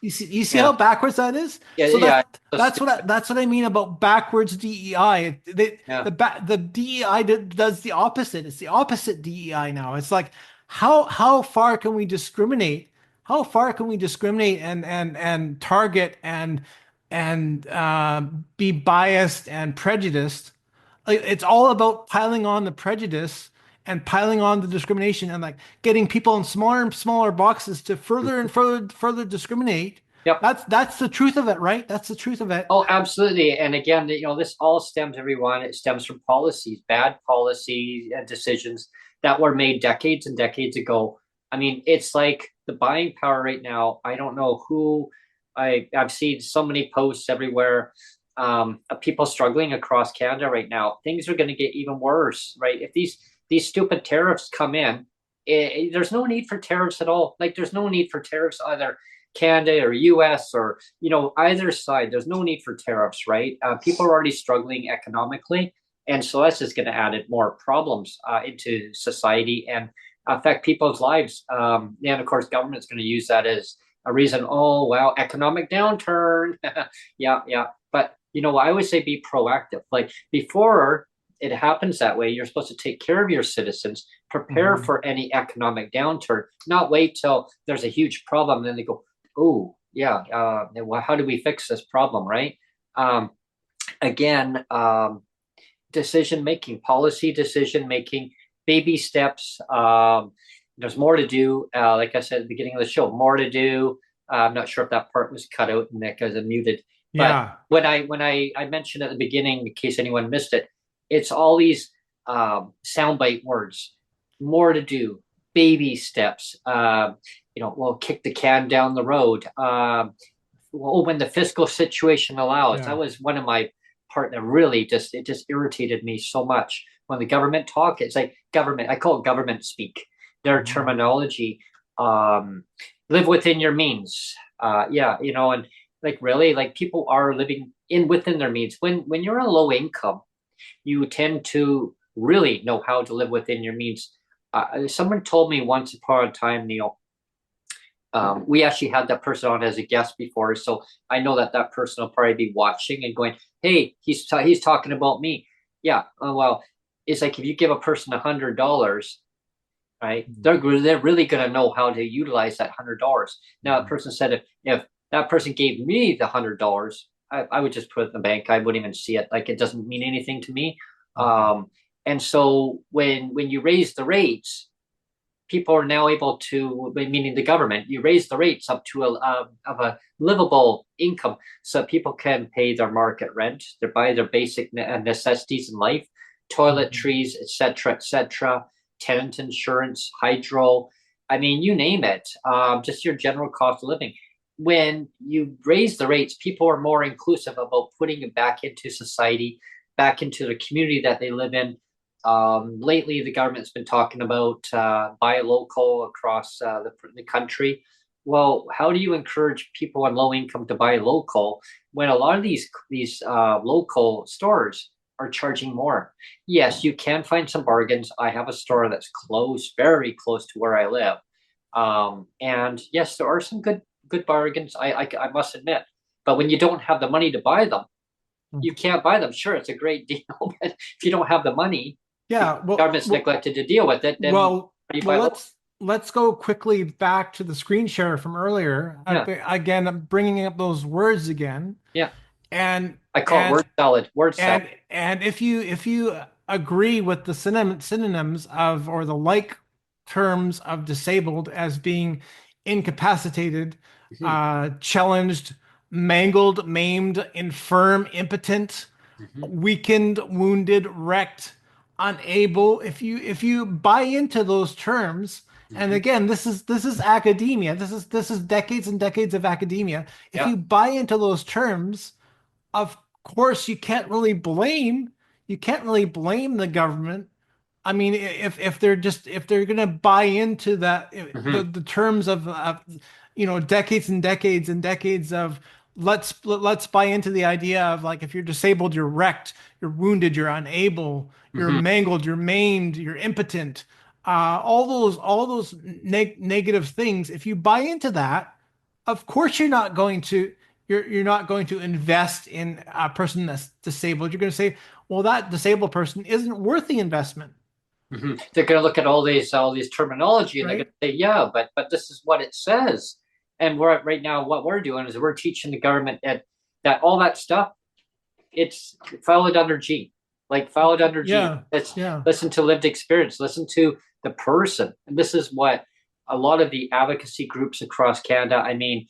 You see Yeah. how backwards that is? Yeah. So Yeah. So that's what stupid. I mean about backwards DEI. Yeah. The DEI does the opposite. It's the opposite DEI now. It's like how far can we discriminate? How far can we discriminate and target and be biased and prejudiced? Like, it's all about piling on the prejudice and piling on the discrimination and like getting people in smaller and smaller boxes to further and further discriminate. Yep. That's the truth of it, right? That's the truth of it. Oh, absolutely. And again, this all stems, everyone. It stems from policies, bad policies and decisions that were made decades and decades ago. I mean, it's like the buying power right now. I don't know who I've seen so many posts everywhere of people struggling across Canada right now. Things are going to get even worse, right? If these stupid tariffs come in, there's no need for tariffs at all. Like, there's no need for tariffs either Canada or US or either side. There's no need for tariffs, right? People are already struggling economically, and so that's just going to add more problems into society and affect people's lives. And of course, government's going to use that as a reason. Oh, wow, economic downturn. Yeah, yeah. But I always say be proactive. Like, before it happens that way, you're supposed to take care of your citizens, prepare Mhm. for any economic downturn, not wait till there's a huge problem, and then they go, oh, yeah, well, how do we fix this problem, right? Um, again, decision making, policy decision making, baby steps. There's more to do. Like I said at the beginning of the show, more to do. I'm not sure if that part was cut out and that guy's muted. But Yeah. when I mentioned at the beginning, in case anyone missed it, it's all these soundbite words. More to do, baby steps. We'll kick the can down the road. Well, when the fiscal situation allows. That Yeah. was one of my part that really just irritated me so much when the government talk. It's like government. I call it government speak. Their Mhm. terminology. Um, Live within your means. Yeah, and like really, like people are living in within their means. When you're a low income, you tend to really know how to live within your means. Someone told me once upon a time, Neil, we actually had that person on as a guest before, so I know that person will probably be watching and going, "Hey, he's talking about me." Yeah, well, it's like if you give a person $100, right? Mhm. They're really going to know how to utilize that $100. Now, that Mhm. person said if that person gave me the $100, I would just put it in the bank. I wouldn't even see it. Like, it doesn't mean anything to me. Mhm. And so when you raise the rates, people are now able to, meaning the government, you raise the rates up to of a livable income, so people can pay their market rent, they buy their basic necessities in life, toiletries, etc., tenant insurance, hydro. I mean, you name it. Just your general cost of living. When you raise the rates, people are more inclusive about putting it back into society, back into the community that they live in. Lately, the government's been talking about buy local across the country. Well, how do you encourage people on low income to buy local when a lot of these local stores are charging more? Yes, you can find some bargains. I have a store that's close, very close to where I live, and yes, there are some good bargains. I must admit, but when you don't have the money to buy them, you can't buy them. Sure, it's a great deal, but if you don't have the money, Yeah, government's neglected to deal with it, then well, how do you well, buy local? let's go quickly back to the screen share from earlier. Yeah, Again, I'm bringing up those words again, yeah. and I call it and word salad. Word salad. and if you agree with the synonyms of or the like terms of disabled as being incapacitated, Mhm, challenged, mangled, maimed, infirm, impotent, mhm, weakened, wounded, wrecked, unable, if you buy into those terms, and mhm. again, this is academia, this is decades and decades of academia. If Yeah. you buy into those terms, of course you can't really blame the government. I mean, if they're gonna buy into that, Mhm, the terms of decades and decades and decades of let's buy into the idea of, like, if you're disabled, you're wrecked, you're wounded, you're unable, you're mhm, mangled, you're maimed, you're impotent, all those negative things. If you buy into that, of course you're not going to invest in a person that's disabled. You're going to say, well, that disabled person isn't worth the investment, mhm. They're going to look at all these terminology, and they're going right? to say, yeah, but this is what it says. And we're right now, what we're doing is we're teaching the government that all that stuff, it's file it under G, like file it under G. Yeah, Let's yeah. listen to lived experience, listen to the person. And this is what a lot of the advocacy groups across Canada, I mean,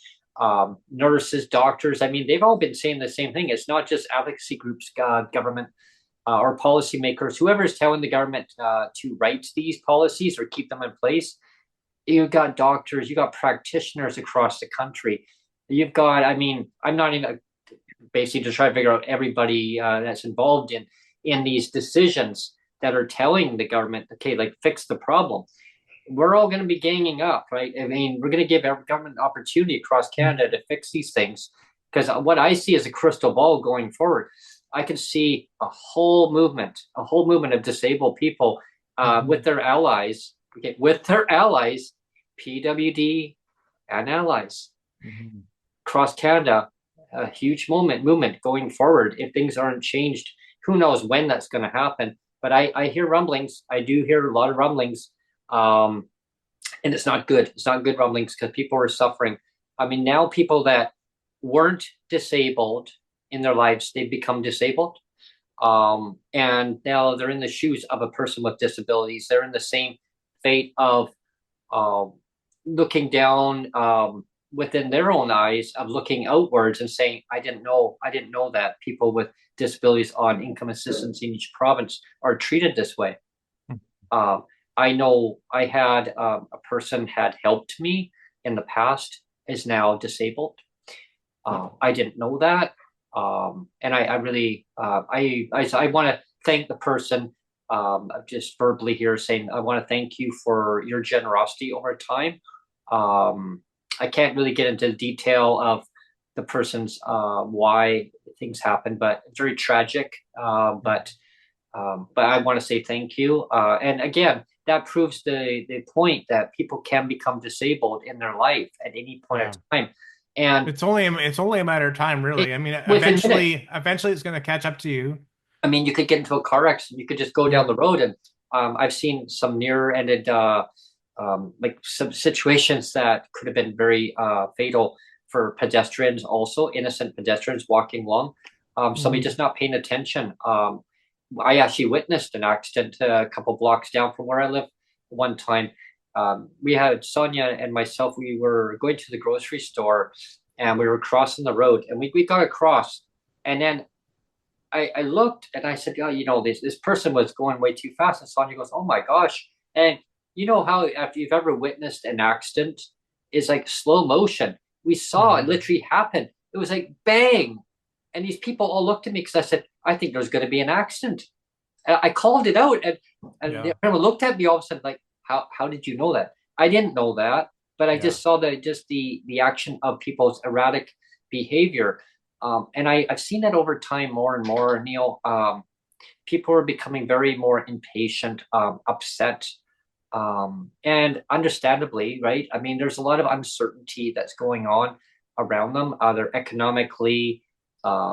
nurses, doctors, I mean, they've all been saying the same thing. It's not just advocacy groups, government, or policymakers, whoever is telling the government to write these policies or keep them in place. You've got doctors, you've got practitioners across the country. You've got, I mean, I'm not even basically to try to figure out everybody that's involved in these decisions that are telling the government, okay, like fix the problem. We're all going to be ganging up, right? I mean, we're going to give every government opportunity across Canada to fix these things, because what I see is a crystal ball going forward. I can see a whole movement of disabled people with Mhm. their allies, okay, with their allies, PWD and allies Mhm. across Canada, a huge movement going forward. If things aren't changed, who knows when that's going to happen? But I hear rumblings. I do hear a lot of rumblings, um, and it's not good. It's not good rumblings because people are suffering. I mean, now people that weren't disabled in their lives, they become disabled, and now they're in the shoes of a person with disabilities. They're in the same fate of um, looking down within their own eyes, of looking outwards and saying, I didn't know that people with disabilities on income assistance in each province are treated this way. Um, I know I had a person had helped me in the past is now disabled. I didn't know that, and I really I want to thank the person, just verbally here, saying I want to thank you for your generosity over time. I can't really get into the detail of the person's why things happen, but it's very tragic. But I want to say thank you. And again, that proves the point that people can become disabled in their life at any point of Yeah. time. And It's only a matter of time, it, really. I mean, within minutes, eventually it's going to catch up to you. I mean, you could get into a car accident. You could just go down Yeah. the road, and I've seen some near-ended, like some situations that could have been very fatal for pedestrians, also innocent pedestrians walking along. Somebody Mhm. just not paying attention. I actually witnessed an accident a couple blocks down from where I live one time. We had Sonia and myself, we were going to the grocery store and we were crossing the road and we got across. And then I looked and I said, oh, this person was going way too fast. And Sonia goes, oh my gosh. And you know how if you've ever witnessed an accident, it's like slow motion. We saw it Mhm. literally happen. It was like bang. And these people all looked at me because I said, I think there's going to be an accident. I called it out, and Yeah. everyone looked at me all of a sudden like, how did you know that? I didn't know that, but I Yeah. just saw the action of people's erratic behavior, and I've seen that over time more and more, Neil. People are becoming very more impatient, upset, and understandably, right? I mean, there's a lot of uncertainty that's going on around them. They're economically,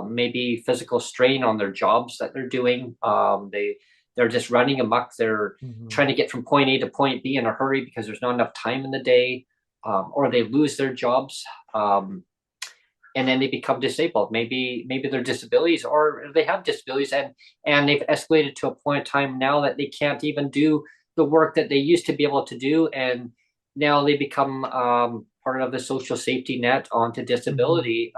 maybe physical strain on their jobs that they're doing. They're just running amok. They're Mhm. trying to get from point A to point B in a hurry because there's not enough time in the day, or they lose their jobs. And then they become disabled. Maybe they're disabilities or they have disabilities and they've escalated to a point in time now that they can't even do the work that they used to be able to do, and now they become part of the social safety net onto Mhm. disability.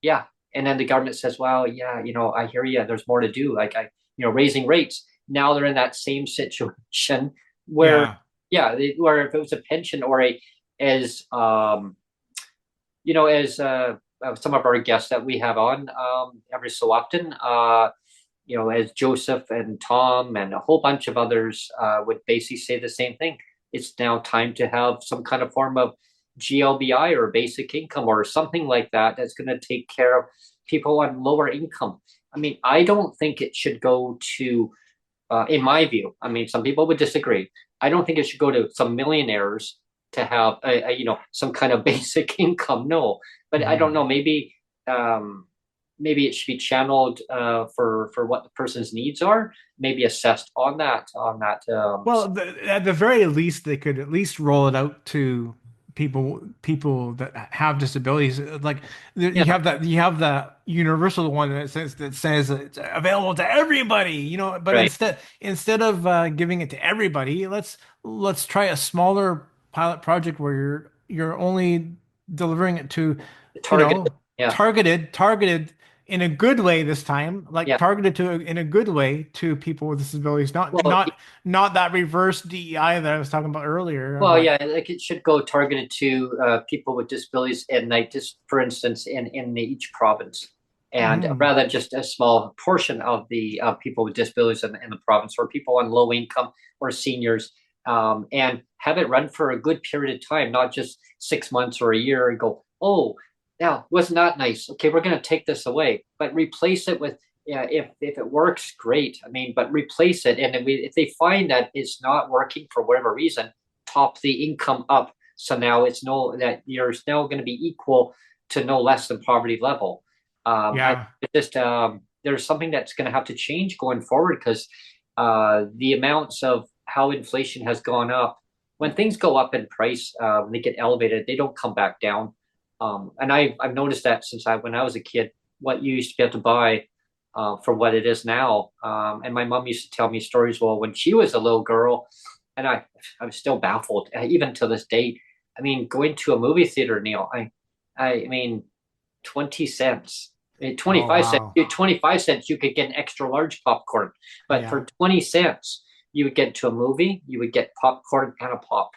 Yeah, and then the government says, "Well, yeah, I hear you. There's more to do. Like raising rates." Now they're in that same situation where, Yeah. yeah, where if it was a pension or a as as some of our guests that we have on every so often, as Joseph and Tom and a whole bunch of others would basically say the same thing. It's now time to have some kind of form of GLBI or basic income or something like that that's going to take care of people on lower income. I mean, I don't think it should go to, in my view, I mean, some people would disagree. I don't think it should go to some millionaires to have some kind of basic income. No, but I don't Mhm. know. Maybe it should be channeled for what the person's needs are. Maybe assessed on that. Well, at the very least, they could at least roll it out to people that have disabilities. Like Yeah, you have the universal one that says it's available to everybody, But right. instead of giving it to everybody, let's try a smaller pilot project where you're only delivering it to, you Targeted. know, Yeah, targeted in a good way this time, like yeah. targeted to in a good way to people with disabilities, not Well, not not that reverse DEI that I was talking about earlier of Well, like, yeah, like it should go targeted to people with disabilities, and like just for instance, in each province, and mhm, rather just a small portion of the people with disabilities in the province, or people on low income or seniors, and have it run for a good period of time, not just 6 months or a year, and go, oh, now wasn't that nice? Okay, we're going to take this away, but replace it with. Yeah, if it works, great. I mean, but replace it, and if they find that it's not working for whatever reason, top the income up. So now it's no that you're now going to be equal to no less than poverty level. I yeah. just there's something that's going to have to change going forward because the amounts of how inflation has gone up. When things go up in price, when they get elevated, they don't come back down. And I've noticed that since when I was a kid, what you used to be able to buy for what it is now. And my mom used to tell me stories. Well, when she was a little girl, and I'm still baffled even to this date. I mean, going to a movie theater, Neil. I mean, 20 cents. Oh 25 cents. wow. 25 cents, you could get an extra large popcorn. But Yeah. for 20 cents, you would get to a movie, you would get popcorn and a pop.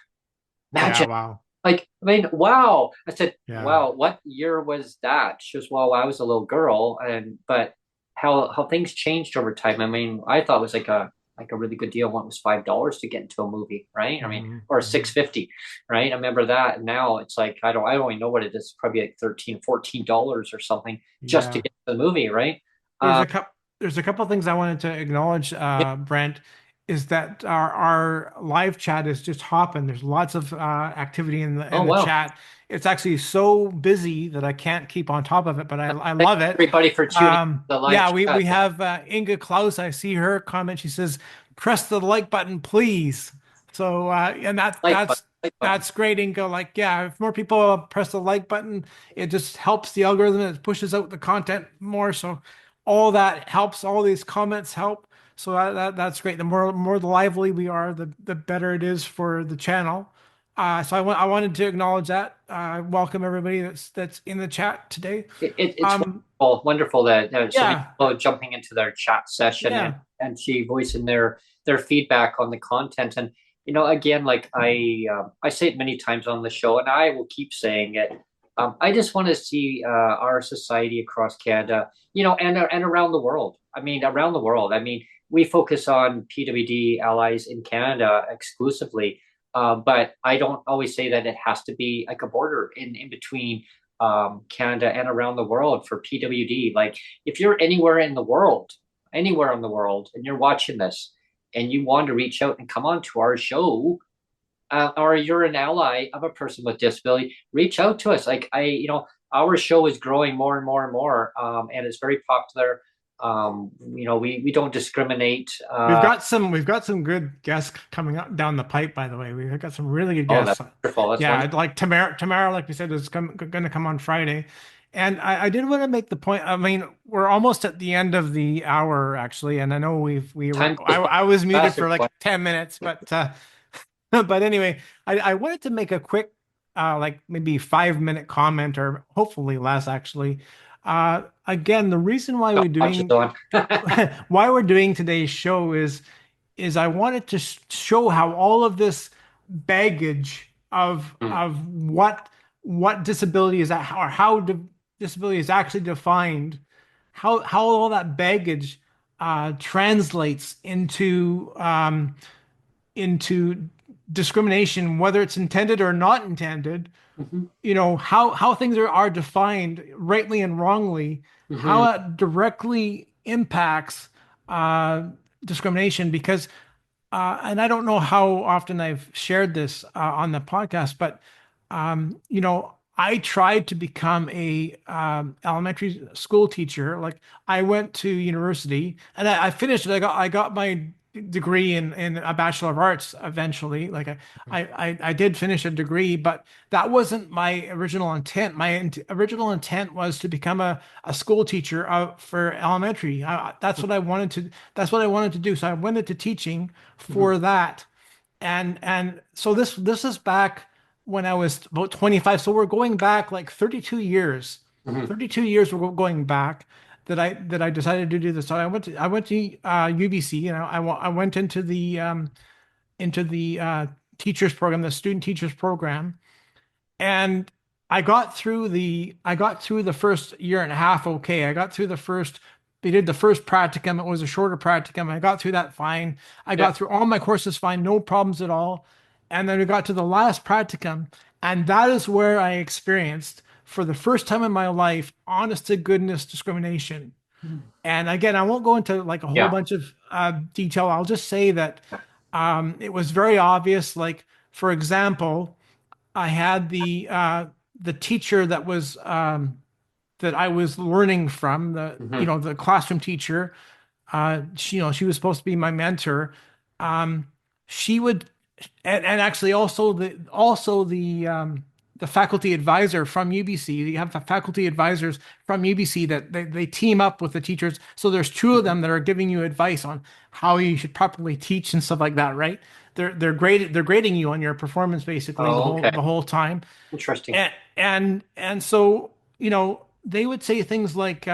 Yeah, Imagine. wow. Like, I mean, wow. I said, Yeah. wow, what year was that? She goes, well, I was a little girl, but how things changed over time. I mean, I thought it was like a really good deal when it was $5 to get into a movie, right? I mean, Hmm. or Hmm. 6.50, right? I remember that. And now it's like I don't even know what it is, probably like 13, $14 or something just to Yeah. get to the movie, right? There's Um, a couple there's a couple things I wanted to acknowledge, yeah. Brent, is that our live chat is just hopping. There's lots of activity in the Oh wow. chat. It's actually so busy that I can't keep on top of it, but I Thank love it. everybody for tuning in to the live Yeah, we chat. have Inga Klaus. I see her comment. She says, "Press the like button, please." So and Like button, like button. that's great, Inga. Like, yeah, if more people press the like button, it just helps the algorithm. It pushes out the content more. So all that helps. All these comments help. So that's great. The more lively we are, the better it is for the channel. So I wanted to acknowledge that. Welcome everybody that's in the chat today. It's Um, wonderful that so many yeah, people are jumping into their chat session yeah. and she voicing their feedback on the content. And again, like I say it many times on the show, and I will keep saying it. I just want to see our society across Canada, and around the world. I mean, around the world. I mean, we focus on PWD allies in Canada exclusively, but I don't always say that it has to be like a border in between Canada and around the world for PWD. Like, if you're anywhere in the world, and you're watching this, and you want to reach out and come on to our show, or you're an ally of a person with disability, reach out to us. Like our show is growing more and more and more, and it's very popular. We don't discriminate. We've got some good guests coming up down the pipe, by the way. We've got some really good Oh, that's guests. wonderful. That's Yeah, wonderful. like Tamara, like we said, is going to come on Friday. And I did want to make the point. I mean, we're almost at the end of the hour, actually, and I know we were Time goes by I was muted faster. for like 10 minutes, but but anyway, I wanted to make a quick like maybe 5 minute comment or hopefully less actually. Again, the reason why we're Watches doing on. why we're doing today's show is I wanted to show how all of this baggage Mm, of what disability is that or how disability is actually defined, how all that baggage translates into discrimination, whether it's intended or not intended, mhm, how things are defined rightly and wrongly, how mhm, it directly impacts uh, discrimination. Because and I don't know how often I've shared this on the podcast, but I tried to become a elementary school teacher. Like I went to university and I finished it. I got my degree in a Bachelor of Arts eventually. Like I did finish a degree, but that wasn't my original intent. My original intent was to become a school teacher for elementary. That's what I wanted to do. So I went into teaching mhm, for that. And so this is back when I was about 25. So we're going back like 32 years. mhm, 32 years we're going back that I decided to do this. So I went to UBC and I went into the teachers program, the student teachers program, and I got through the first year and a half okay. They did the first practicum. It was a shorter practicum. I got through that fine. I yeah. got through all my courses fine, no problems at all. And then we got to the last practicum, and that is where I experienced, for the first time in my life, honest to goodness discrimination. Mm, And again, I won't go into like a whole yeah. bunch of detail. I'll just say that it was very obvious. Like, for example, I had the teacher that I was learning from, Mhm, the classroom teacher. She was supposed to be my mentor. Um, she would, and actually also the faculty advisor from UBC. You have the faculty advisors from UBC that they team up with the teachers. So there's two of mhm. them that are giving you advice on how you should properly teach and stuff like that, right? They're grading you on your performance basically the Oh, whole okay. the whole time. Interesting. And so they would say things like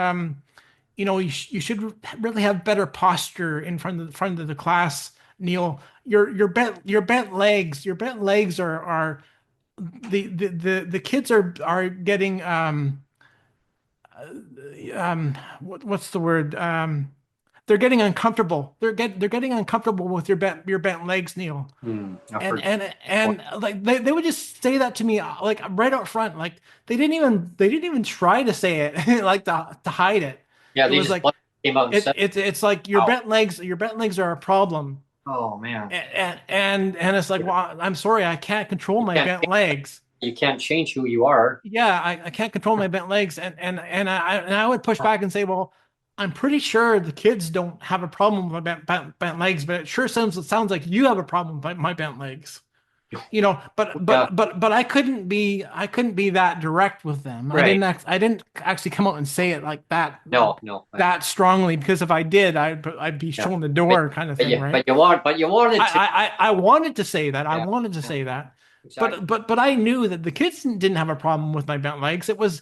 you should really have better posture in front of the class, Neil. Your bent legs are the kids are getting what's the word, they're getting uncomfortable. They're getting uncomfortable with your bent legs, Neil. I've and heard. and and like they would just say that to me like right up front. Like they didn't even try to say it like to hide it. Yeah, It they was just like came out and said, it's like "Wow, your bent legs are a problem. oh man, And it's like, well, I'm sorry, I can't control you my can't bent legs. you can't change who you are." Yeah, I can't control my bent legs. And I would push back and say, well, I'm pretty sure the kids don't have a problem with my bent legs, but it sure sounds like you have a problem with my bent legs. you know, but Yeah, I couldn't be that direct with them. right. I didn't actually come out and say it like No, no, that strongly, because if I did, I'd be yeah. shown the But door kind of but thing, you right? but you want but you wanted to. I wanted to say that. I Yeah, wanted to yeah, say that. exactly. But I knew that the kids didn't have a problem with my bent legs. It was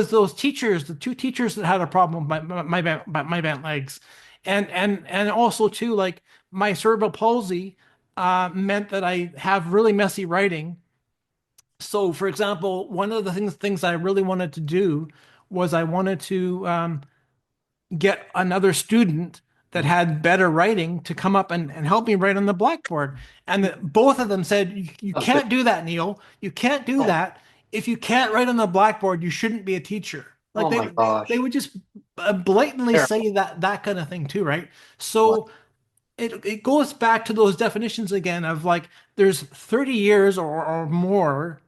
those teachers, the two teachers that had a problem with my bent legs. And also too, like, my cerebral palsy meant that I have really messy writing. So for example, one of the things I really wanted to do was I wanted to get another student that Mm, had better writing to come up and help me write on the blackboard. And both of them said, you sounds good. can't do that, Neil. You can't do Oh, that. If you can't write on the blackboard, you shouldn't be a teacher. Like oh my they gosh. would just blatantly Terrible. say that kind of thing too, right? What? So it goes back to those definitions again of, like, there's 30 years or more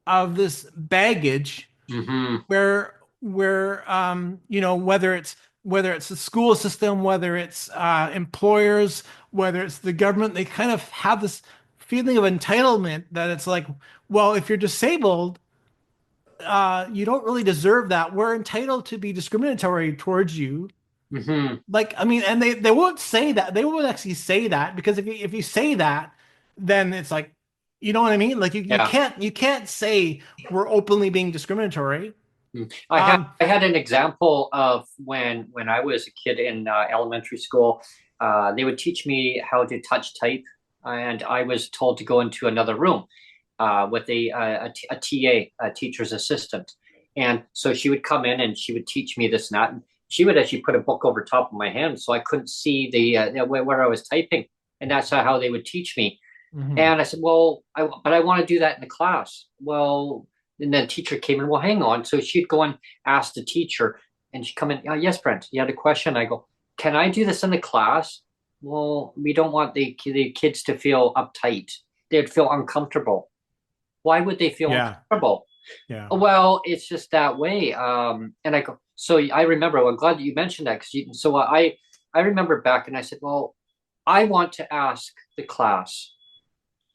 of this baggage Mm-hmm. where you know, whether it's the school system, whether it's employers, whether it's the government, they kind of have this feeling of entitlement that it's like, well, if you're disabled, you don't really deserve that. We're entitled to be discriminatory towards you. Mm-hmm. Like, I mean, and they won't say that. They won't actually say that, because if you say that, then it's like, you know what I mean? Like, Yeah. you can't say we're openly being discriminatory. Mm. Um, I had an example of when I was a kid in elementary school. They would teach me how to touch type, and I was told to go into another room with a TA, a teacher's assistant. And so she would come in and she would teach me this and that. And she would actually put a book over top of my hand so I couldn't see where I was typing, and that's how they would teach me. mhm. And I said, well, but I want to do that in the class. Well, and then teacher came in, well, hang on. So she'd go and ask the teacher, and she'd come in, oh, yes, Brent, you had a question. I go, can I do this in the class? Well, we don't want the kids to feel uptight. They'd feel uncomfortable. Why would they feel Yeah, uncomfortable? yeah. Well, it's just that way. And I go, so I remember, well, I'm glad that you mentioned that, because so I remember back and I said, well, I want to ask the class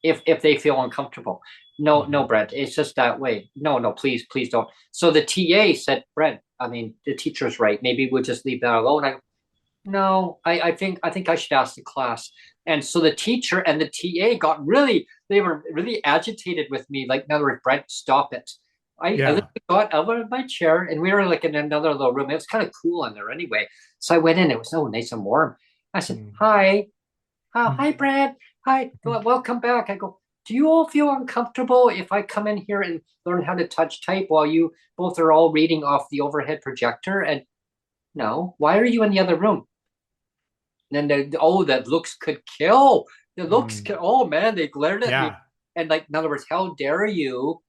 if they feel uncomfortable. No, no, Mhm. Brent, it's just that way. No, no, please don't. So the TA said, Brent, I mean, the teacher's right. Maybe we'll just leave that alone. No, I think I should ask the class. And so the teacher and the TA they were really agitated with me. Like, in other words, Brent, stop it. I literally Yeah. got out of my chair and we were like in another little room. It was kind of cool in there anyway. So I went in, it was so nice and warm. I said, Mhm. hi. Hi, Mhm. Brad. Hi, welcome back. I go, do you all feel uncomfortable if I come in here and learn how to touch type while you both are all reading off the overhead projector? And no, why are you in the other room? And then oh, that looks could kill. The looks Mhm. could, oh man, they glared at me. Yeah, And like, in other words, how dare you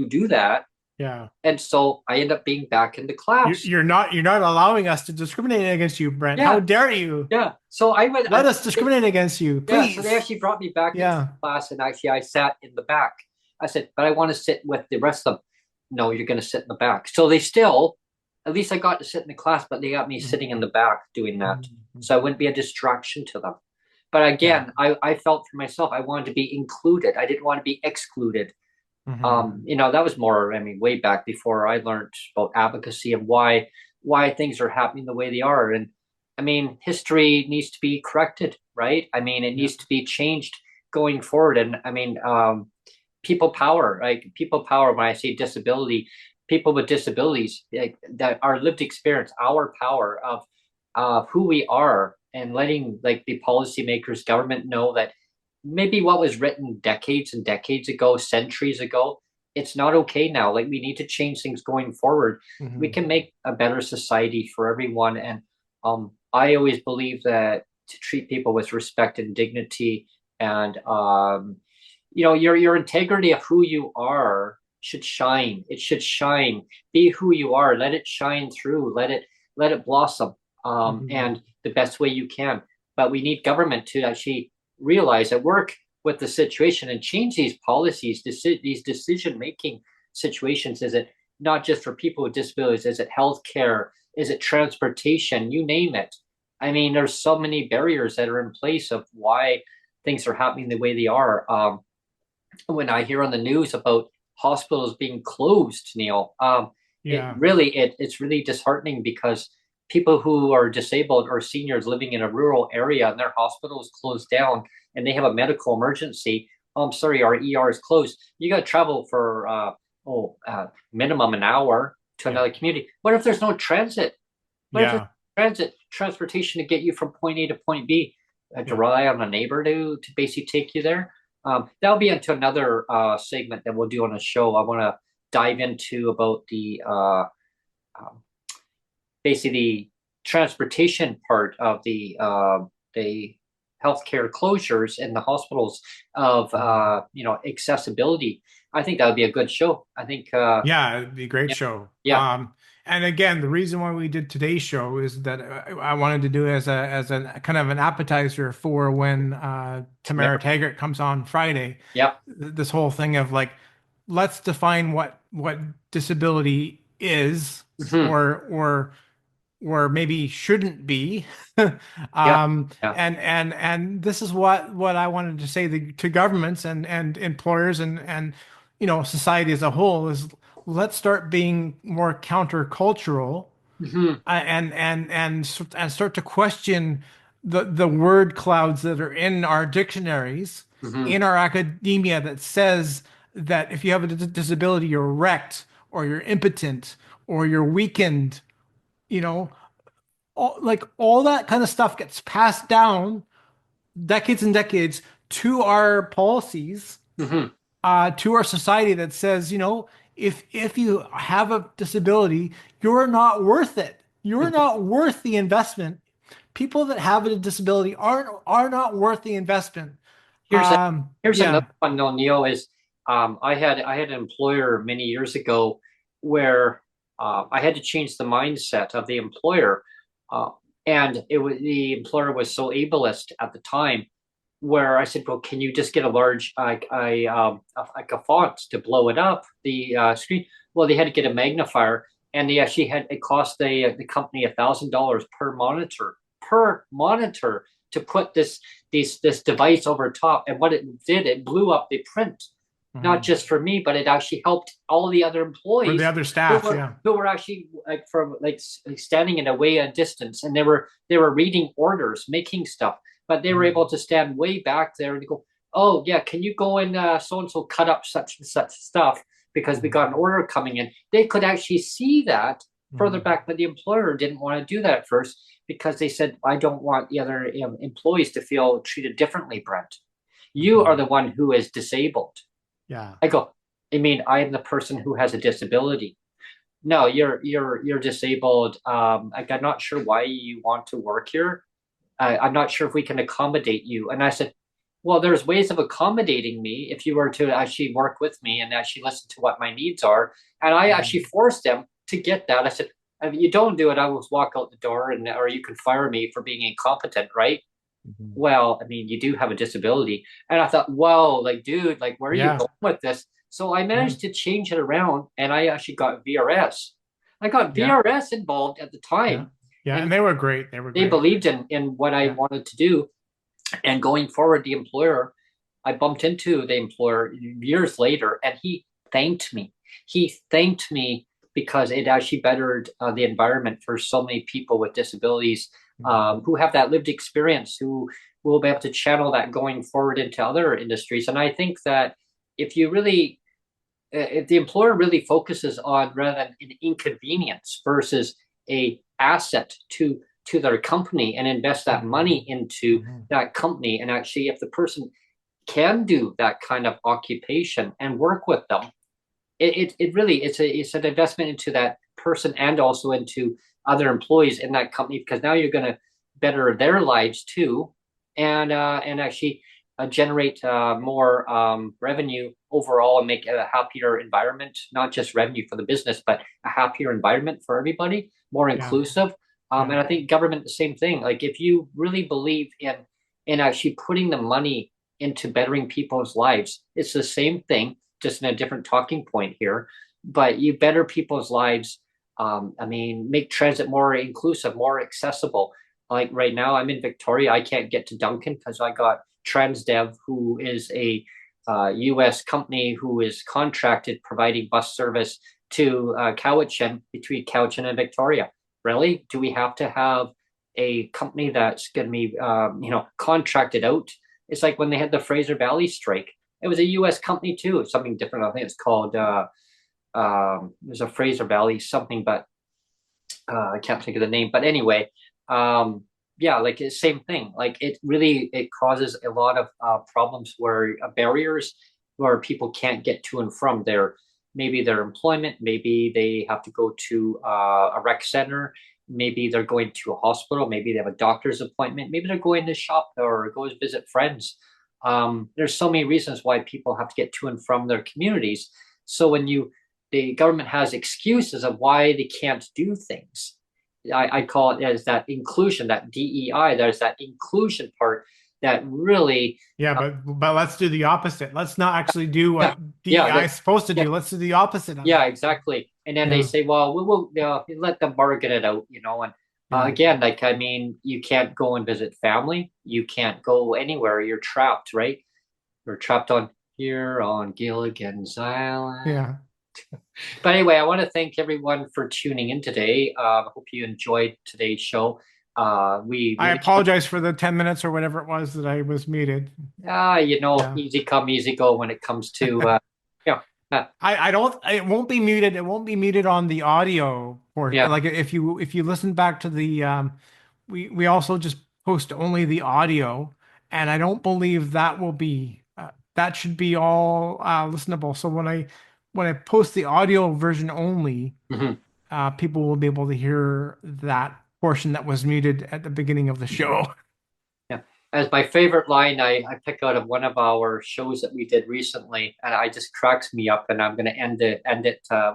do that? yeah. And so I end up being back in the class. You're not allowing us to discriminate against you, Brent. How Yeah, dare you? yeah. So I went, Let us discriminate against you, yeah, so they please. actually brought me back into Yeah. class, and actually I sat in the back. I said, but I want to sit with the rest of them. No, you're going to sit in the back. So they still, at least I got to sit in the class, but they got me sitting in the back doing that. Mhm. So I wouldn't be a distraction to them. But Yeah. again, I felt for myself, I wanted to be included. I didn't want to be excluded. Mhm. That was more, I mean, way back before I learned about advocacy and why things are happening the way they are. And I mean, history needs to be corrected, right? I mean, it Yeah. needs to be changed going forward. And I mean, people power, like people power. When I say disability, people with disabilities, like that, our lived experience, our power of who we are, and letting like the policymakers, government know that maybe what was written decades and decades ago, centuries ago, it's not okay now. Like, we need to change things going forward. We Mhm. can make a better society for everyone. And I always believe that to treat people with respect and dignity, and your integrity of who you are should shine. It should shine. Be who you are. Let it shine through. Let it blossom. Mhm. And the best way you can. But we need government to actually realize that work with the situation and change these policies, these decision making situations. Is it not just for people with disabilities? Is it healthcare? Is it transportation? You name it. I mean, there's so many barriers that are in place of why things are happening the way they are. when I hear on the news about hospitals being closed, Neil, Yeah. it's really disheartening because people who are disabled or seniors living in a rural area and their hospital is closed down and they have a medical emergency. Oh, I'm sorry, our ER is closed. You got to travel for minimum an hour to Yeah. another community. What if there's no transit? What if there's Yeah. transportation to get you from point A to point B? To Yeah. rely on a neighbor to basically take you there. That'll be into another segment that we'll do on a show. I want to dive into about the um, basically the transportation part of the healthcare closures and the hospitals of Mhm. accessibility. I think that would be a good show. I think Yeah, it'd be a great yeah, show. yeah, And again, the reason why we did today's show is that I wanted to do it as a kind of an appetizer for when Tamara Tamara. Taggart comes on Friday. Yeah. This whole thing of like, let's define what disability is, Hmm. or maybe shouldn't be. Yeah. Yeah. And this is what I wanted to say to governments and employers and society as a whole is let's start being more countercultural Hmm. and start to question the word clouds that are in our dictionaries, Hmm. in our academia that says that if you have a disability, you're wrecked or you're impotent or you're weakened, you know, all that kind of stuff gets passed down decades and decades to our policies, Hmm. to our society that says, if you have a disability, you're not worth it. You're Hmm. not worth the investment. People that have a disability are not worth the investment. Here's a here's another Yeah. one, though, Neil, is I had an employer many years ago where I had to change the mindset of the employer, uh, and it was the employer was so ableist at the time, where I said, "Well, can you just get a large like a font to blow it up the screen?" Well, they had to get a magnifier, and they actually had it cost the company $1,000 per monitor to put this device over top. And what it did, it blew up the print, not Mhm. just for me, but it actually helped all the other For the employees other staff, yeah. who were actually like from like standing in a way a distance, and they were reading orders, making stuff, but they were able Mhm. to stand way back there and go, "Oh yeah, can you go and so and so cut up such and such stuff because we got an Mhm. order coming in." They could actually see that further Mhm. back, but the employer didn't want to do that at first because they said, "I don't want the other employees to feel treated differently, Brent. You are Mhm. the one who is disabled." Yeah. I go, "I mean, I am the person who has a disability." "No, you're disabled. I'm not sure why you want to work here. I'm not sure if we can accommodate you." And I said, "Well, there's ways of accommodating me if you were to actually work with me and actually listen to what my needs are." And I actually Mhm. forced them to get that. I said, "If you don't do it, I will walk out the door, and or you can fire me for being incompetent, right?" Mhm. "Well, I mean, you do have a disability." And I thought, "Whoa, like, dude, like, where are you Yeah. going with this?" So I Yeah. managed to change it around, and I actually got VRS. I got Yeah. VRS involved at the Yeah. time, Yeah. and And they were great. They were they great. believed in what I Yeah. wanted to do. And going forward, the employer, I bumped into the employer years later, and he thanked me. He thanked me because it actually bettered the environment for so many people with disabilities Mhm. who have that lived experience, who will be able to channel that going forward into other industries. And I think that if you really if the employer really focuses on rather than an inconvenience versus a asset to their company and invest that Mhm. money into Mhm. that company, and actually if the person can do that kind of occupation and work with them, it really it's an investment into that person and also into other employees in that company, because now you're going to better their lives too, and actually generate more revenue overall and make it a happier environment, not just revenue for the business, but a happier environment for everybody, more Yeah. inclusive. And Yeah. I think government the same thing. Like if you really believe in actually putting the money into bettering people's lives, it's the same thing, just in a different talking point here. But you better people's lives. I mean, make transit more inclusive, more accessible. Like right now, I'm in Victoria. I can't get to Duncan because I got Transdev, who is a U.S. company who is contracted providing bus service to Cowichan, between Cowichan and Victoria. Really? Do we have to have a company that's going to be, contracted out? It's like when they had the Fraser Valley strike. It was a U.S. company too. Something different. I think it's called. There's a Fraser Valley something, but I can't think of the name. But anyway, yeah, like it's same thing. Like it causes a lot of problems where barriers where people can't get to and from their maybe their employment, maybe they have to go to a rec center, maybe they're going to a hospital, maybe they have a doctor's appointment, maybe they're going to shop or go visit friends. There's so many reasons why people have to get to and from their communities. So when the government has excuses of why they can't do things. I call it as that inclusion, that DEI. There's that inclusion part that really, Yeah, but let's do the opposite. Let's not actually do yeah, what yeah, DEI is supposed to yeah, do. Let's do the opposite of yeah, that. exactly. And then they Yeah, say, well, we will let them bargain it out, And yeah. again, like I mean, you can't go and visit family. You can't go anywhere. You're trapped, right? You're trapped on here on Gilligan's Island. Yeah. But anyway, I want to thank everyone for tuning in today. I hope you enjoyed today's show. We I really, apologize for the 10 minutes or whatever it was that I was muted. Yeah. easy come, easy go when it comes to, you know, uh, I don't it won't be muted. It won't be muted on the audio or yeah, like if you listen back to the we also just post only the audio and I don't believe that will be that should be all listenable. So when I post the audio version only, mhm, people will be able to hear that portion that was muted at the beginning of the show. yeah. As my favorite line, I pick out of one of our shows that we did recently, and I just cracks me up. And I'm going to end it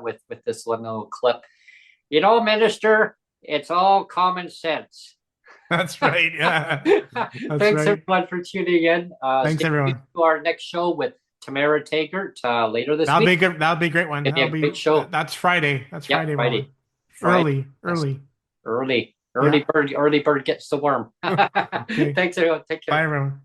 with this little clip. Minister, it's all common sense. That's right. Yeah. That's Thanks right. everyone for tuning in. Thanks Stay tuned everyone. to our next show with Tamara Taggart later this That'll week. be good. That'll be a great one. It'll be That'll a great be show. that's Friday. That's Yep, Friday, Ron. Friday. Friday. Early, Yes. early. Early. Yeah. Early bird gets the worm. Okay. Thanks everyone. Take Bye, care. everyone.